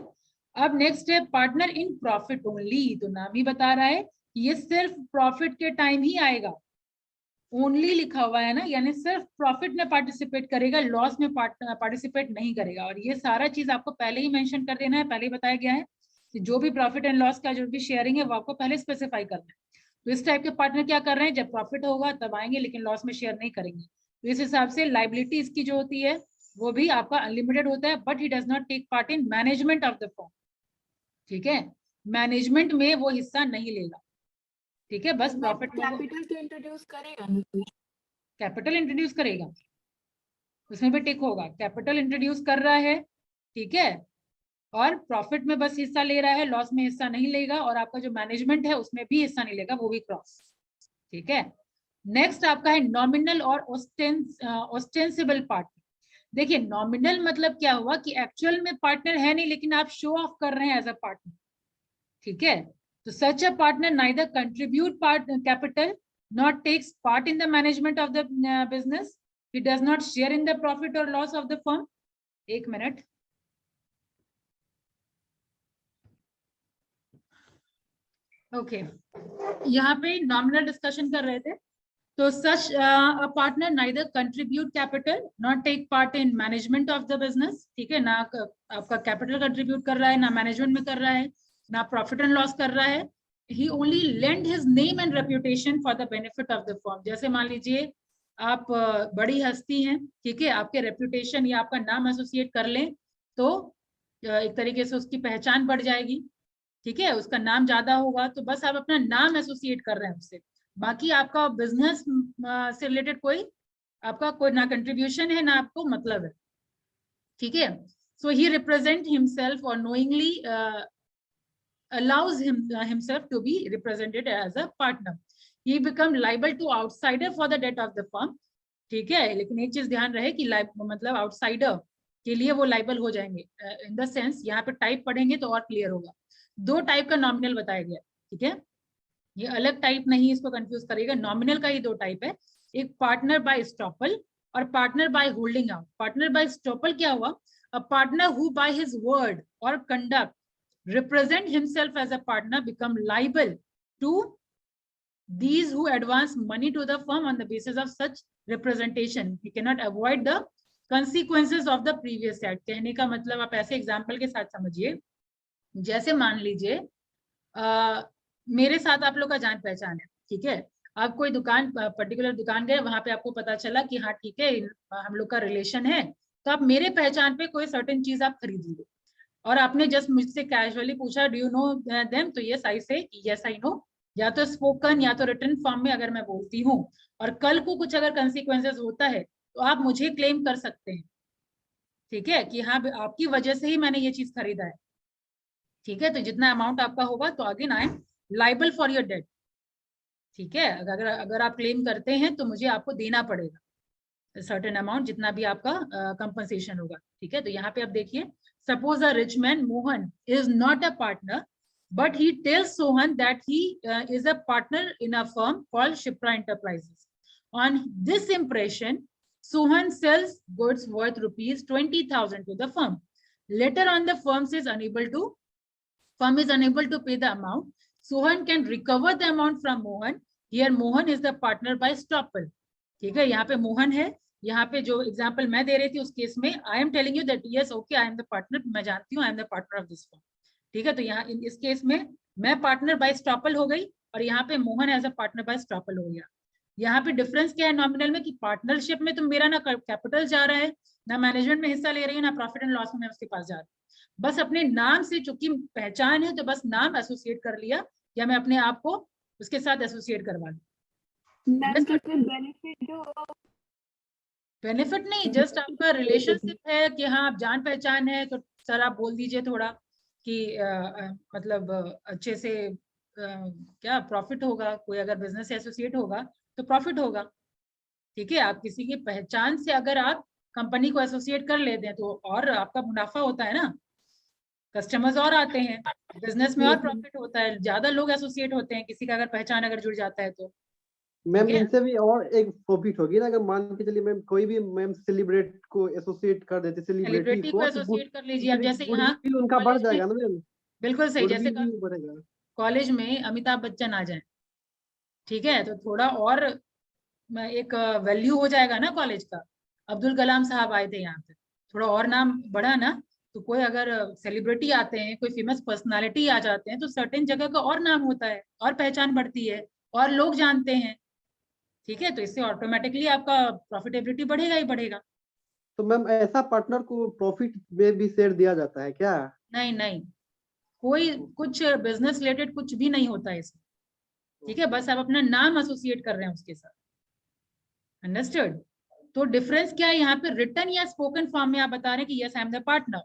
अब नेक्स्ट है पार्टनर इन प्रॉफिट ओनली, तो नाम ही बता रहा है कि ये सिर्फ प्रॉफिट के टाइम ही आएगा, ओनली लिखा हुआ है ना, यानी सिर्फ प्रॉफिट में पार्टिसिपेट करेगा, लॉस में पार्टिसिपेट नहीं करेगा। और ये सारा चीज आपको पहले ही मेंशन कर देना है, पहले ही बताया गया है कि जो भी प्रॉफिट एंड लॉस का जो भी शेयरिंग है वो आपको पहले स्पेसिफाई करना है। तो इस टाइप के पार्टनर क्या कर रहे हैं, जब प्रॉफिट होगा तब आएंगे लेकिन लॉस में शेयर नहीं करेंगे। तो इस हिसाब से लाइबिलिटी इसकी जो होती है वो भी आपका अनलिमिटेड होता है, but he does not take part in management of the firm, ठीक है, मैनेजमेंट में वो हिस्सा नहीं लेगा, ठीक है, बस प्रॉफिट कैपिटल तो इंट्रोड्यूस करेगा ना, कैपिटल इंट्रोड्यूस करेगा, उसमें भी टिक होगा, कैपिटल इंट्रोड्यूस कर रहा है, ठीक है, और प्रॉफिट में बस हिस्सा ले रहा है, लॉस में हिस्सा नहीं लेगा, और आपका जो मैनेजमेंट है उसमें भी हिस्सा नहीं लेगा, वो भी क्रॉस, ठीक है। नेक्स्ट आपका है नॉमिनल और ऑस्टेंसिबल पार्टनर। देखिए नॉमिनल मतलब क्या हुआ कि एक्चुअल में पार्टनर है नहीं लेकिन आप शो ऑफ कर रहे हैं एज अ पार्टनर, ठीक है। तो such a partner neither contribute capital, nor takes part in the management of the business. He does not share in the profit or loss of the firm. एक मिनट, ओके, यहाँ पे नॉमिनल डिस्कशन कर रहे थे। तो such a partner neither contribute capital, nor take part in management of the business, ठीक है, ना आपका कैपिटल कंट्रीब्यूट कर रहा है, ना मैनेजमेंट में कर रहा है, ना प्रॉफिट एंड लॉस कर रहा है। He only lend his name and reputation for the benefit of the firm. जैसे मान लीजिए आप बड़ी हस्ती हैं, ठीक है, आपके रेपुटेशन या आपका नाम एसोसिएट कर लें तो एक तरीके से उसकी पहचान बढ़ जाएगी, ठीक है, उसका नाम ज्यादा होगा, तो बस आप अपना नाम एसोसिएट कर रहे हैं उससे, बाकी आपका बिजनेस से रिलेटेड आपका कोई ना कंट्रीब्यूशन है ना आपको मतलब है, ठीक है। सो ही रिप्रेजेंट हिमसेल्फ और knowingly allows himself to be represented as a partner. He become liable to outsider for the debt of the firm, ठीक है, लेकिन एक चीज ध्यान रहे कि मतलब आउटसाइडर के लिए वो लाइबल हो जाएंगे, इन द सेंस यहाँ पे टाइप पढ़ेंगे तो और क्लियर होगा। दो टाइप का नॉमिनल बताया गया, ठीक है, ये अलग टाइप नहीं, इसको कंफ्यूज करेगा, नॉमिनल का ही दो टाइप है, एक पार्टनर बाय स्टॉपल और partner by holding out. Partner by estoppel क्या हुआ, a partner who by his word और conduct represent himself as a partner become liable to these who advance money to the firm on the basis of such representation. He cannot avoid the consequences of the previous act. कहने का मतलब आप ऐसे एग्जाम्पल के साथ समझिए, जैसे मान लीजिए मेरे साथ आप लोग का जान पहचान है, ठीक है, आप कोई दुकान पर्टिकुलर दुकान गए, वहां पे आपको पता चला कि हाँ ठीक है हम लोग का रिलेशन है, तो आप मेरे पहचान पे कोई सर्टेन चीज आप खरीद लीजिए और आपने जस्ट मुझसे कैजुअली पूछा डू यू नो देम, तो यस आई से यस आई नो, या तो स्पोकन या तो रिटन फॉर्म में अगर मैं बोलती हूँ, और कल को कुछ अगर कंसिक्वेंसेस होता है तो आप मुझे क्लेम कर सकते हैं, ठीक है, कि हाँ आपकी वजह से ही मैंने ये चीज खरीदा है, ठीक है। तो जितना अमाउंट आपका होगा तो again I am liable for your debt, ठीक है, अगर आप क्लेम करते हैं तो मुझे आपको देना पड़ेगा सर्टेन अमाउंट, जितना भी आपका कंपनसेशन होगा, ठीक है। तो यहाँ पे आप देखिए, suppose a rich man Mohan is not a partner, but he tells Sohan that he is a partner in a firm called Shipra Enterprises. On this impression, Sohan sells goods worth ₹20,000 to the firm. Later on, the firm is unable to pay the amount. Sohan can recover the amount from Mohan. Here Mohan is the partner by stopple. ठीक है, यहाँ पे मोहन है, यहाँ पे जो एग्जांपल मैं दे रही थी उस केस में I am telling you that yes okay I am the partner, मैं जानती हूँ आई am the partner of this firm, ठीक है। तो यहाँ इस केस में मैं पार्टनर बाय स्टॉपल हो गई और यहाँ पे Mohan as a partner by estoppel हो गया। यहाँ पे डिफरेंस क्या है नॉमिनल में कि पार्टनरशिप में तो मेरा ना कैपिटल जा रहा है, ना मैनेजमेंट में हिस्सा ले रही है, ना प्रॉफिट एंड लॉस में मैं उसके पास जा रहा हूँ। बस अपने नाम से, चूंकि पहचान है तो बस नाम एसोसिएट कर लिया, या मैं अपने आप को उसके साथ एसोसिएट करवा लूं। बेनिफिट नहीं, जस्ट आपका रिलेशनशिप है कि हाँ आप जान पहचान है, तो सर आप बोल दीजिए थोड़ा कि मतलब अच्छे से क्या प्रॉफिट होगा, कोई अगर बिजनेस से एसोसिएट होगा तो प्रॉफिट होगा। ठीक है, आप किसी की पहचान से अगर आप कंपनी को एसोसिएट कर लेते हैं तो और आपका मुनाफा होता है ना, कस्टमर्स और आते हैं, बिजनेस में और प्रॉफिट होता है, ज्यादा लोग एसोसिएट होते हैं, किसी का अगर पहचान अगर जुड़ जाता है तो। मैम इनसे भी और एक प्रॉफिट होगी ना, अगर मान के चलिए मैम कोई भी मैम सेलिब्रेट को एसोसिएट कर देते, सेलिब्रिटी को एसोसिएट कर लीजिए आप, जैसे यहाँ उनका बढ़ जाएगा ना मैम। बिल्कुल सही, जैसे बढ़ेगा कॉलेज में अमिताभ बच्चन आ जाए, ठीक है, तो थोड़ा और एक वैल्यू हो जाएगा ना कॉलेज का। अब्दुल कलाम साहब आए थे यहाँ पे, थोड़ा और नाम बढ़ा ना, तो कोई अगर सेलिब्रिटी आते हैं, कोई फेमस पर्सनालिटी आ जाते हैं, तो सर्टेन जगह का और नाम होता है, और पहचान बढ़ती है, और लोग जानते हैं। ठीक है, तो इससे ऑटोमेटिकली आपका प्रॉफिटेबिलिटी बढ़ेगा ही बढ़ेगा। तो मैम ऐसा पार्टनर को प्रॉफिट में भी शेयर दिया जाता है क्या? नहीं नहीं, कोई कुछ बिजनेस रिलेटेड कुछ भी नहीं होता है इसमें। ठीक है, बस आप अपना नाम एसोसिएट कर रहे हैं उसके साथ। अंडरस्टूड? तो डिफरेंस क्या है यहाँ पे, रिटन या स्पोकन फॉर्म में आप बता रहे हैं कि yes I am the partner.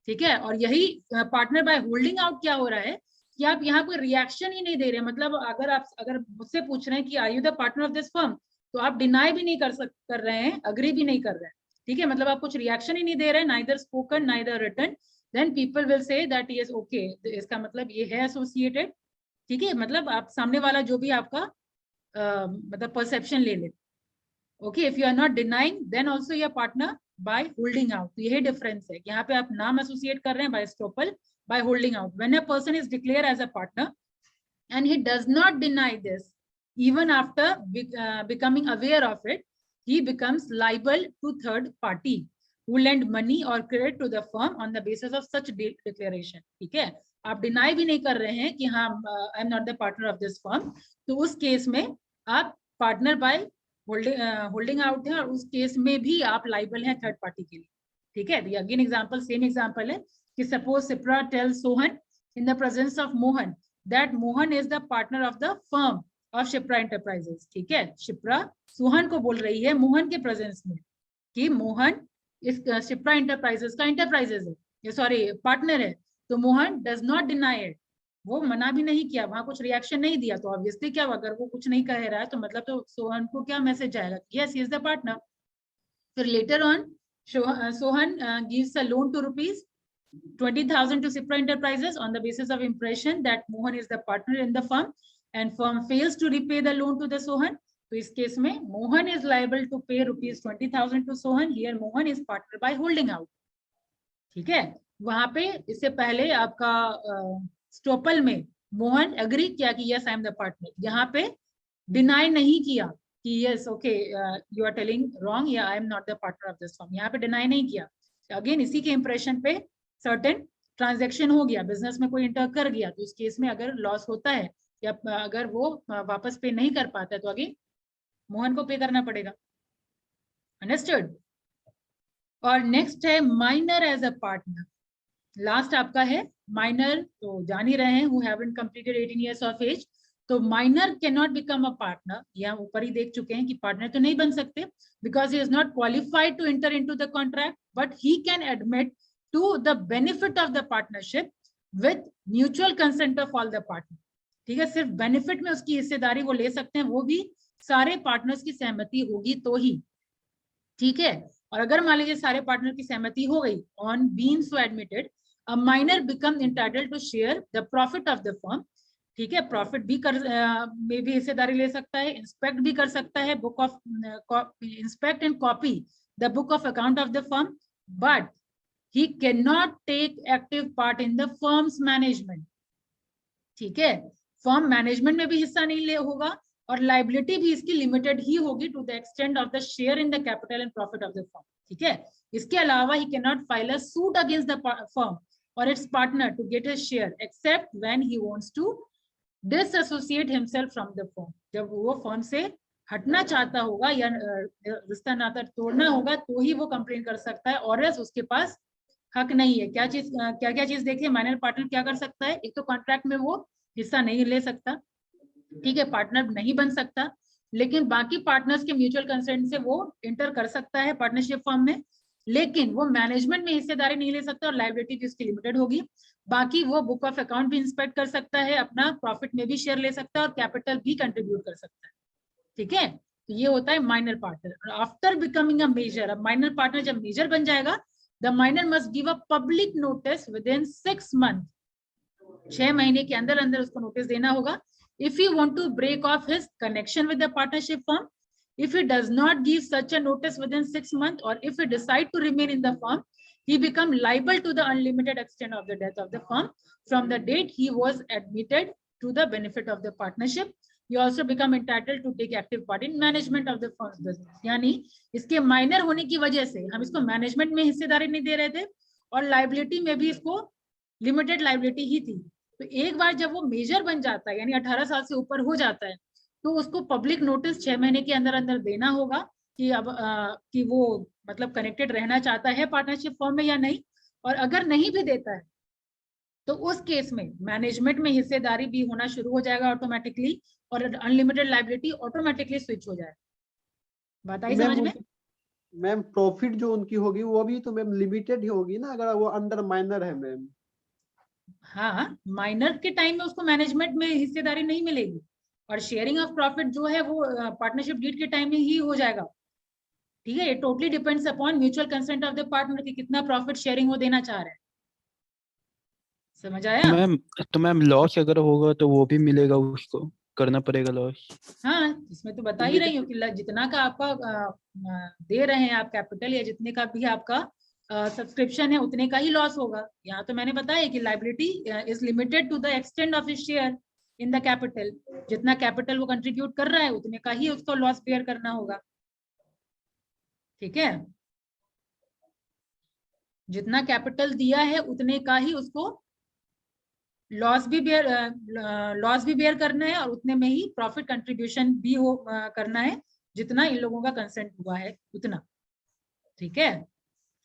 ठीक है, और यही पार्टनर बाय होल्डिंग आउट क्या हो रहा है कि आप यहाँ कोई रिएक्शन ही नहीं दे रहे। मतलब अगर मुझसे पूछ रहे हैं कि are you the partner of this firm, तो आप डिनाई भी नहीं कर रहे हैं, अग्री भी नहीं कर रहे हैं। ठीक है, मतलब आप कुछ रिएक्शन ही नहीं दे रहे हैं, neither spoken neither written, then people will say that yes okay, इसका मतलब ये है एसोसिएटेड। ठीक है, मतलब आप सामने वाला जो भी आपका मतलब परसेप्शन ले ले। Okay, if you are not denying then also you are partner by holding out. तो यही डिफरेंस है, यहाँ पे आप नाम एसोसिएट कर रहे हैं bye estoppel, by holding out. When a person is declared as a partner and he does not deny this, even after becoming aware of it, he becomes liable to third party who lend money or credit to the firm on the basis of such declaration. ठीक है, आप डिनाई भी नहीं कर रहे हैं कि हाँ आई am not the partner of this firm, तो उस केस में आप पार्टनर बाय होल्डिंग आउट है, और उस केस में भी आप लाइबल हैं थर्ड पार्टी के लिए। ठीक है, अगेन एग्जांपल, सेम एग्जांपल है कि suppose Shipra tells Sohan in the presence of Mohan that Mohan is the partner of the firm of Shipra Enterprises. ठीक है, Shipra Sohan को बोल रही है मोहन के प्रेजेंस में कि मोहन इस Shipra Enterprises का एंटरप्राइजेस है, ये सॉरी पार्टनर है। तो Mohan does not deny it, वो मना भी नहीं किया, वहां कुछ रिएक्शन नहीं दिया, तो ऑब्वियसली क्या, अगर वो कुछ नहीं कह रहा है तो मतलब तो सोहन को क्या मैसेज जाएगा, yes he is the partner. फिर later on Sohan gives a loan to ₹20,000 to Shipra Enterprises on the basis of impression that Mohan is the partner in the firm, and firm fails to repay the loan to the Sohan. तो इस केस में Mohan is liable to pay ₹20,000 to Sohan. Here Mohan is partner by holding out. ठीक है, वहां पे इससे पहले आपका स्टोपल में मोहन एग्री किया कि yes I am the partner, यहाँ पे डिनाई नहीं किया कि yes okay you are telling wrong या I am not the partner of this firm, यहाँ पे डिनाई नहीं किया। अगेन इसी के इंप्रेशन पे सर्टेन ट्रांजैक्शन हो गया, बिजनेस में कोई इंटर कर गया, तो उस केस में अगर लॉस होता है या अगर वो वापस पे नहीं कर पाता है तो आगे मोहन को पे करना पड़ेगा। अंडरस्टूड? और नेक्स्ट है minor as a partner. Last आपका है माइनर, तो जान ही रहे हैं, who haven't completed 18 years of age। तो minor can not become a partner, यहाँ ऊपर ही देख चुके हैं कि पार्टनर तो नहीं बन सकते, because he is not qualified to enter into the contract, but he can admit to the benefit of the partnership with mutual consent of all the partners. ठीक है, सिर्फ बेनिफिट में उसकी हिस्सेदारी वो ले सकते हैं, वो भी सारे पार्टनर्स की सहमति होगी तो ही। ठीक है, और अगर मान लीजिए सारे पार्टनर की सहमति हो गई, on being so admitted, a minor becomes entitled to share the profit of the firm. ठीक है, प्रॉफिट भी में भी हिस्सेदारी ले सकता है, इंस्पेक्ट भी कर सकता है, book of inspect and copy the book of account of the firm, but he cannot take active part in the firm's management. ठीक है, फर्म मैनेजमेंट में भी हिस्सा नहीं ले होगा, और लाइबिलिटी भी इसकी लिमिटेड ही होगी to the extent of the share in the capital and profit of the firm. ठीक है, इसके अलावा he can not file a suit against the firm और its partner to get his share except when he wants to dissociate himself from the firm, जब वो फर्म से हटना चाहता होगा या रिश्ता नाता तोड़ना होगा तो ही वो कंप्लेन कर सकता है, और एल्स उसके पास हक नहीं है। क्या क्या चीज देखिए, माइनर पार्टनर क्या कर सकता है, एक तो कॉन्ट्रैक्ट में वो हिस्सा नहीं ले सकता, ठीक है, पार्टनर नहीं बन सकता, लेकिन बाकी पार्टनर्स के म्यूचुअल कंसेंट से वो इंटर कर सकता है पार्टनरशिप फॉर्म में, लेकिन वो मैनेजमेंट में हिस्सेदारी नहीं ले सकता और लायबिलिटी भी उसकी लिमिटेड होगी। बाकी वो बुक ऑफ अकाउंट भी इंस्पेक्ट कर सकता है, अपना प्रॉफिट में भी शेयर ले सकता है और कैपिटल भी कंट्रीब्यूट कर सकता है, ठीक है। तो ये होता है minor partner. After becoming a major, अब माइनर पार्टनर जब मेजर बन जाएगा, the minor must give a public notice within 6 month, 6 महीने के अंदर अंदर उसको नोटिस देना होगा। If he want to break off his connection with the partnership firm, if he does not give such a notice within 6 months, or if he decide to remain in the firm, he become liable to the unlimited extent of the death of the firm from the date he was admitted to the benefit of the partnership. He also become entitled to take active part in management of the firm's business. यानी इसके माइनर होने की वजह से हम इसको मैनेजमेंट में हिस्सेदारी नहीं दे रहे थे और लाइबिलिटी में भी इसको लिमिटेड लाइबिलिटी ही थी। तो एक बार जब वो मेजर बन जाता है, यानी 18 साल से ऊपर हो जाता है, तो उसको पब्लिक नोटिस 6 महीने के अंदर अंदर देना होगा कि अब कि वो मतलब कनेक्टेड रहना चाहता है पार्टनरशिप फॉर्म में या नहीं। और अगर नहीं भी देता है तो उस केस में मैनेजमेंट में हिस्सेदारी भी होना शुरू हो जाएगा ऑटोमेटिकली, और अनलिमिटेड लायबिलिटी ऑटोमेटिकली स्विच हो जाएगा। बात आई समझ में? मैम प्रॉफिट जो उनकी होगी वो भी तो मैम लिमिटेड ही होगी ना, अगर वो अंडर माइनर है मैम। हाँ, माइनर के टाइम में उसको मैनेजमेंट में हिस्सेदारी नहीं मिलेगी, और शेयरिंग ऑफ प्रॉफिट जो है वो पार्टनरशिप डीड के टाइम में ही हो जाएगा, ठीक है। ये totally depends upon mutual consent of the partner कि कितना प्रॉफिट शेयरिंग वो देना चाह रहे हैं। समझ आया? मैम तो मैम लॉस अगर होगा तो वो भी मिलेगा, उसको करना पड़ेगा लॉस। हाँ, इसमें तो बता ही रही हूँ कि जितना का आपका दे रहे हैं आप कैपिटल, या जितने का भी आपका सब्सक्रिप्शन है उतने का ही लॉस होगा। यहाँ तो मैंने बताया कि liability is limited to the extent of his share in the capital. जितना कैपिटल वो कंट्रीब्यूट कर रहा है उतने का ही उसको लॉस बेयर करना होगा, ठीक है। जितना कैपिटल दिया है उतने का ही उसको लॉस भी बेयर करना है, और उतने में ही प्रॉफिट कंट्रीब्यूशन भी हो करना है, जितना इन लोगों का कंसेंट हुआ है उतना, ठीक है।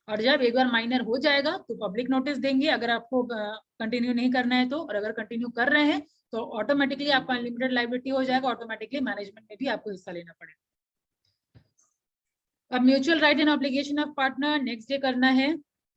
और जब एक बार माइनर हो जाएगा तो पब्लिक नोटिस देंगे अगर आपको कंटिन्यू नहीं करना है तो, और अगर कंटिन्यू कर रहे हैं तो ऑटोमेटिकली आपका अनलिमिटेड लायबिलिटी हो जाएगा, ऑटोमेटिकली मैनेजमेंट में भी आपको हिस्सा लेना पड़ेगा। अब mutual right and obligation of partner next day करना है।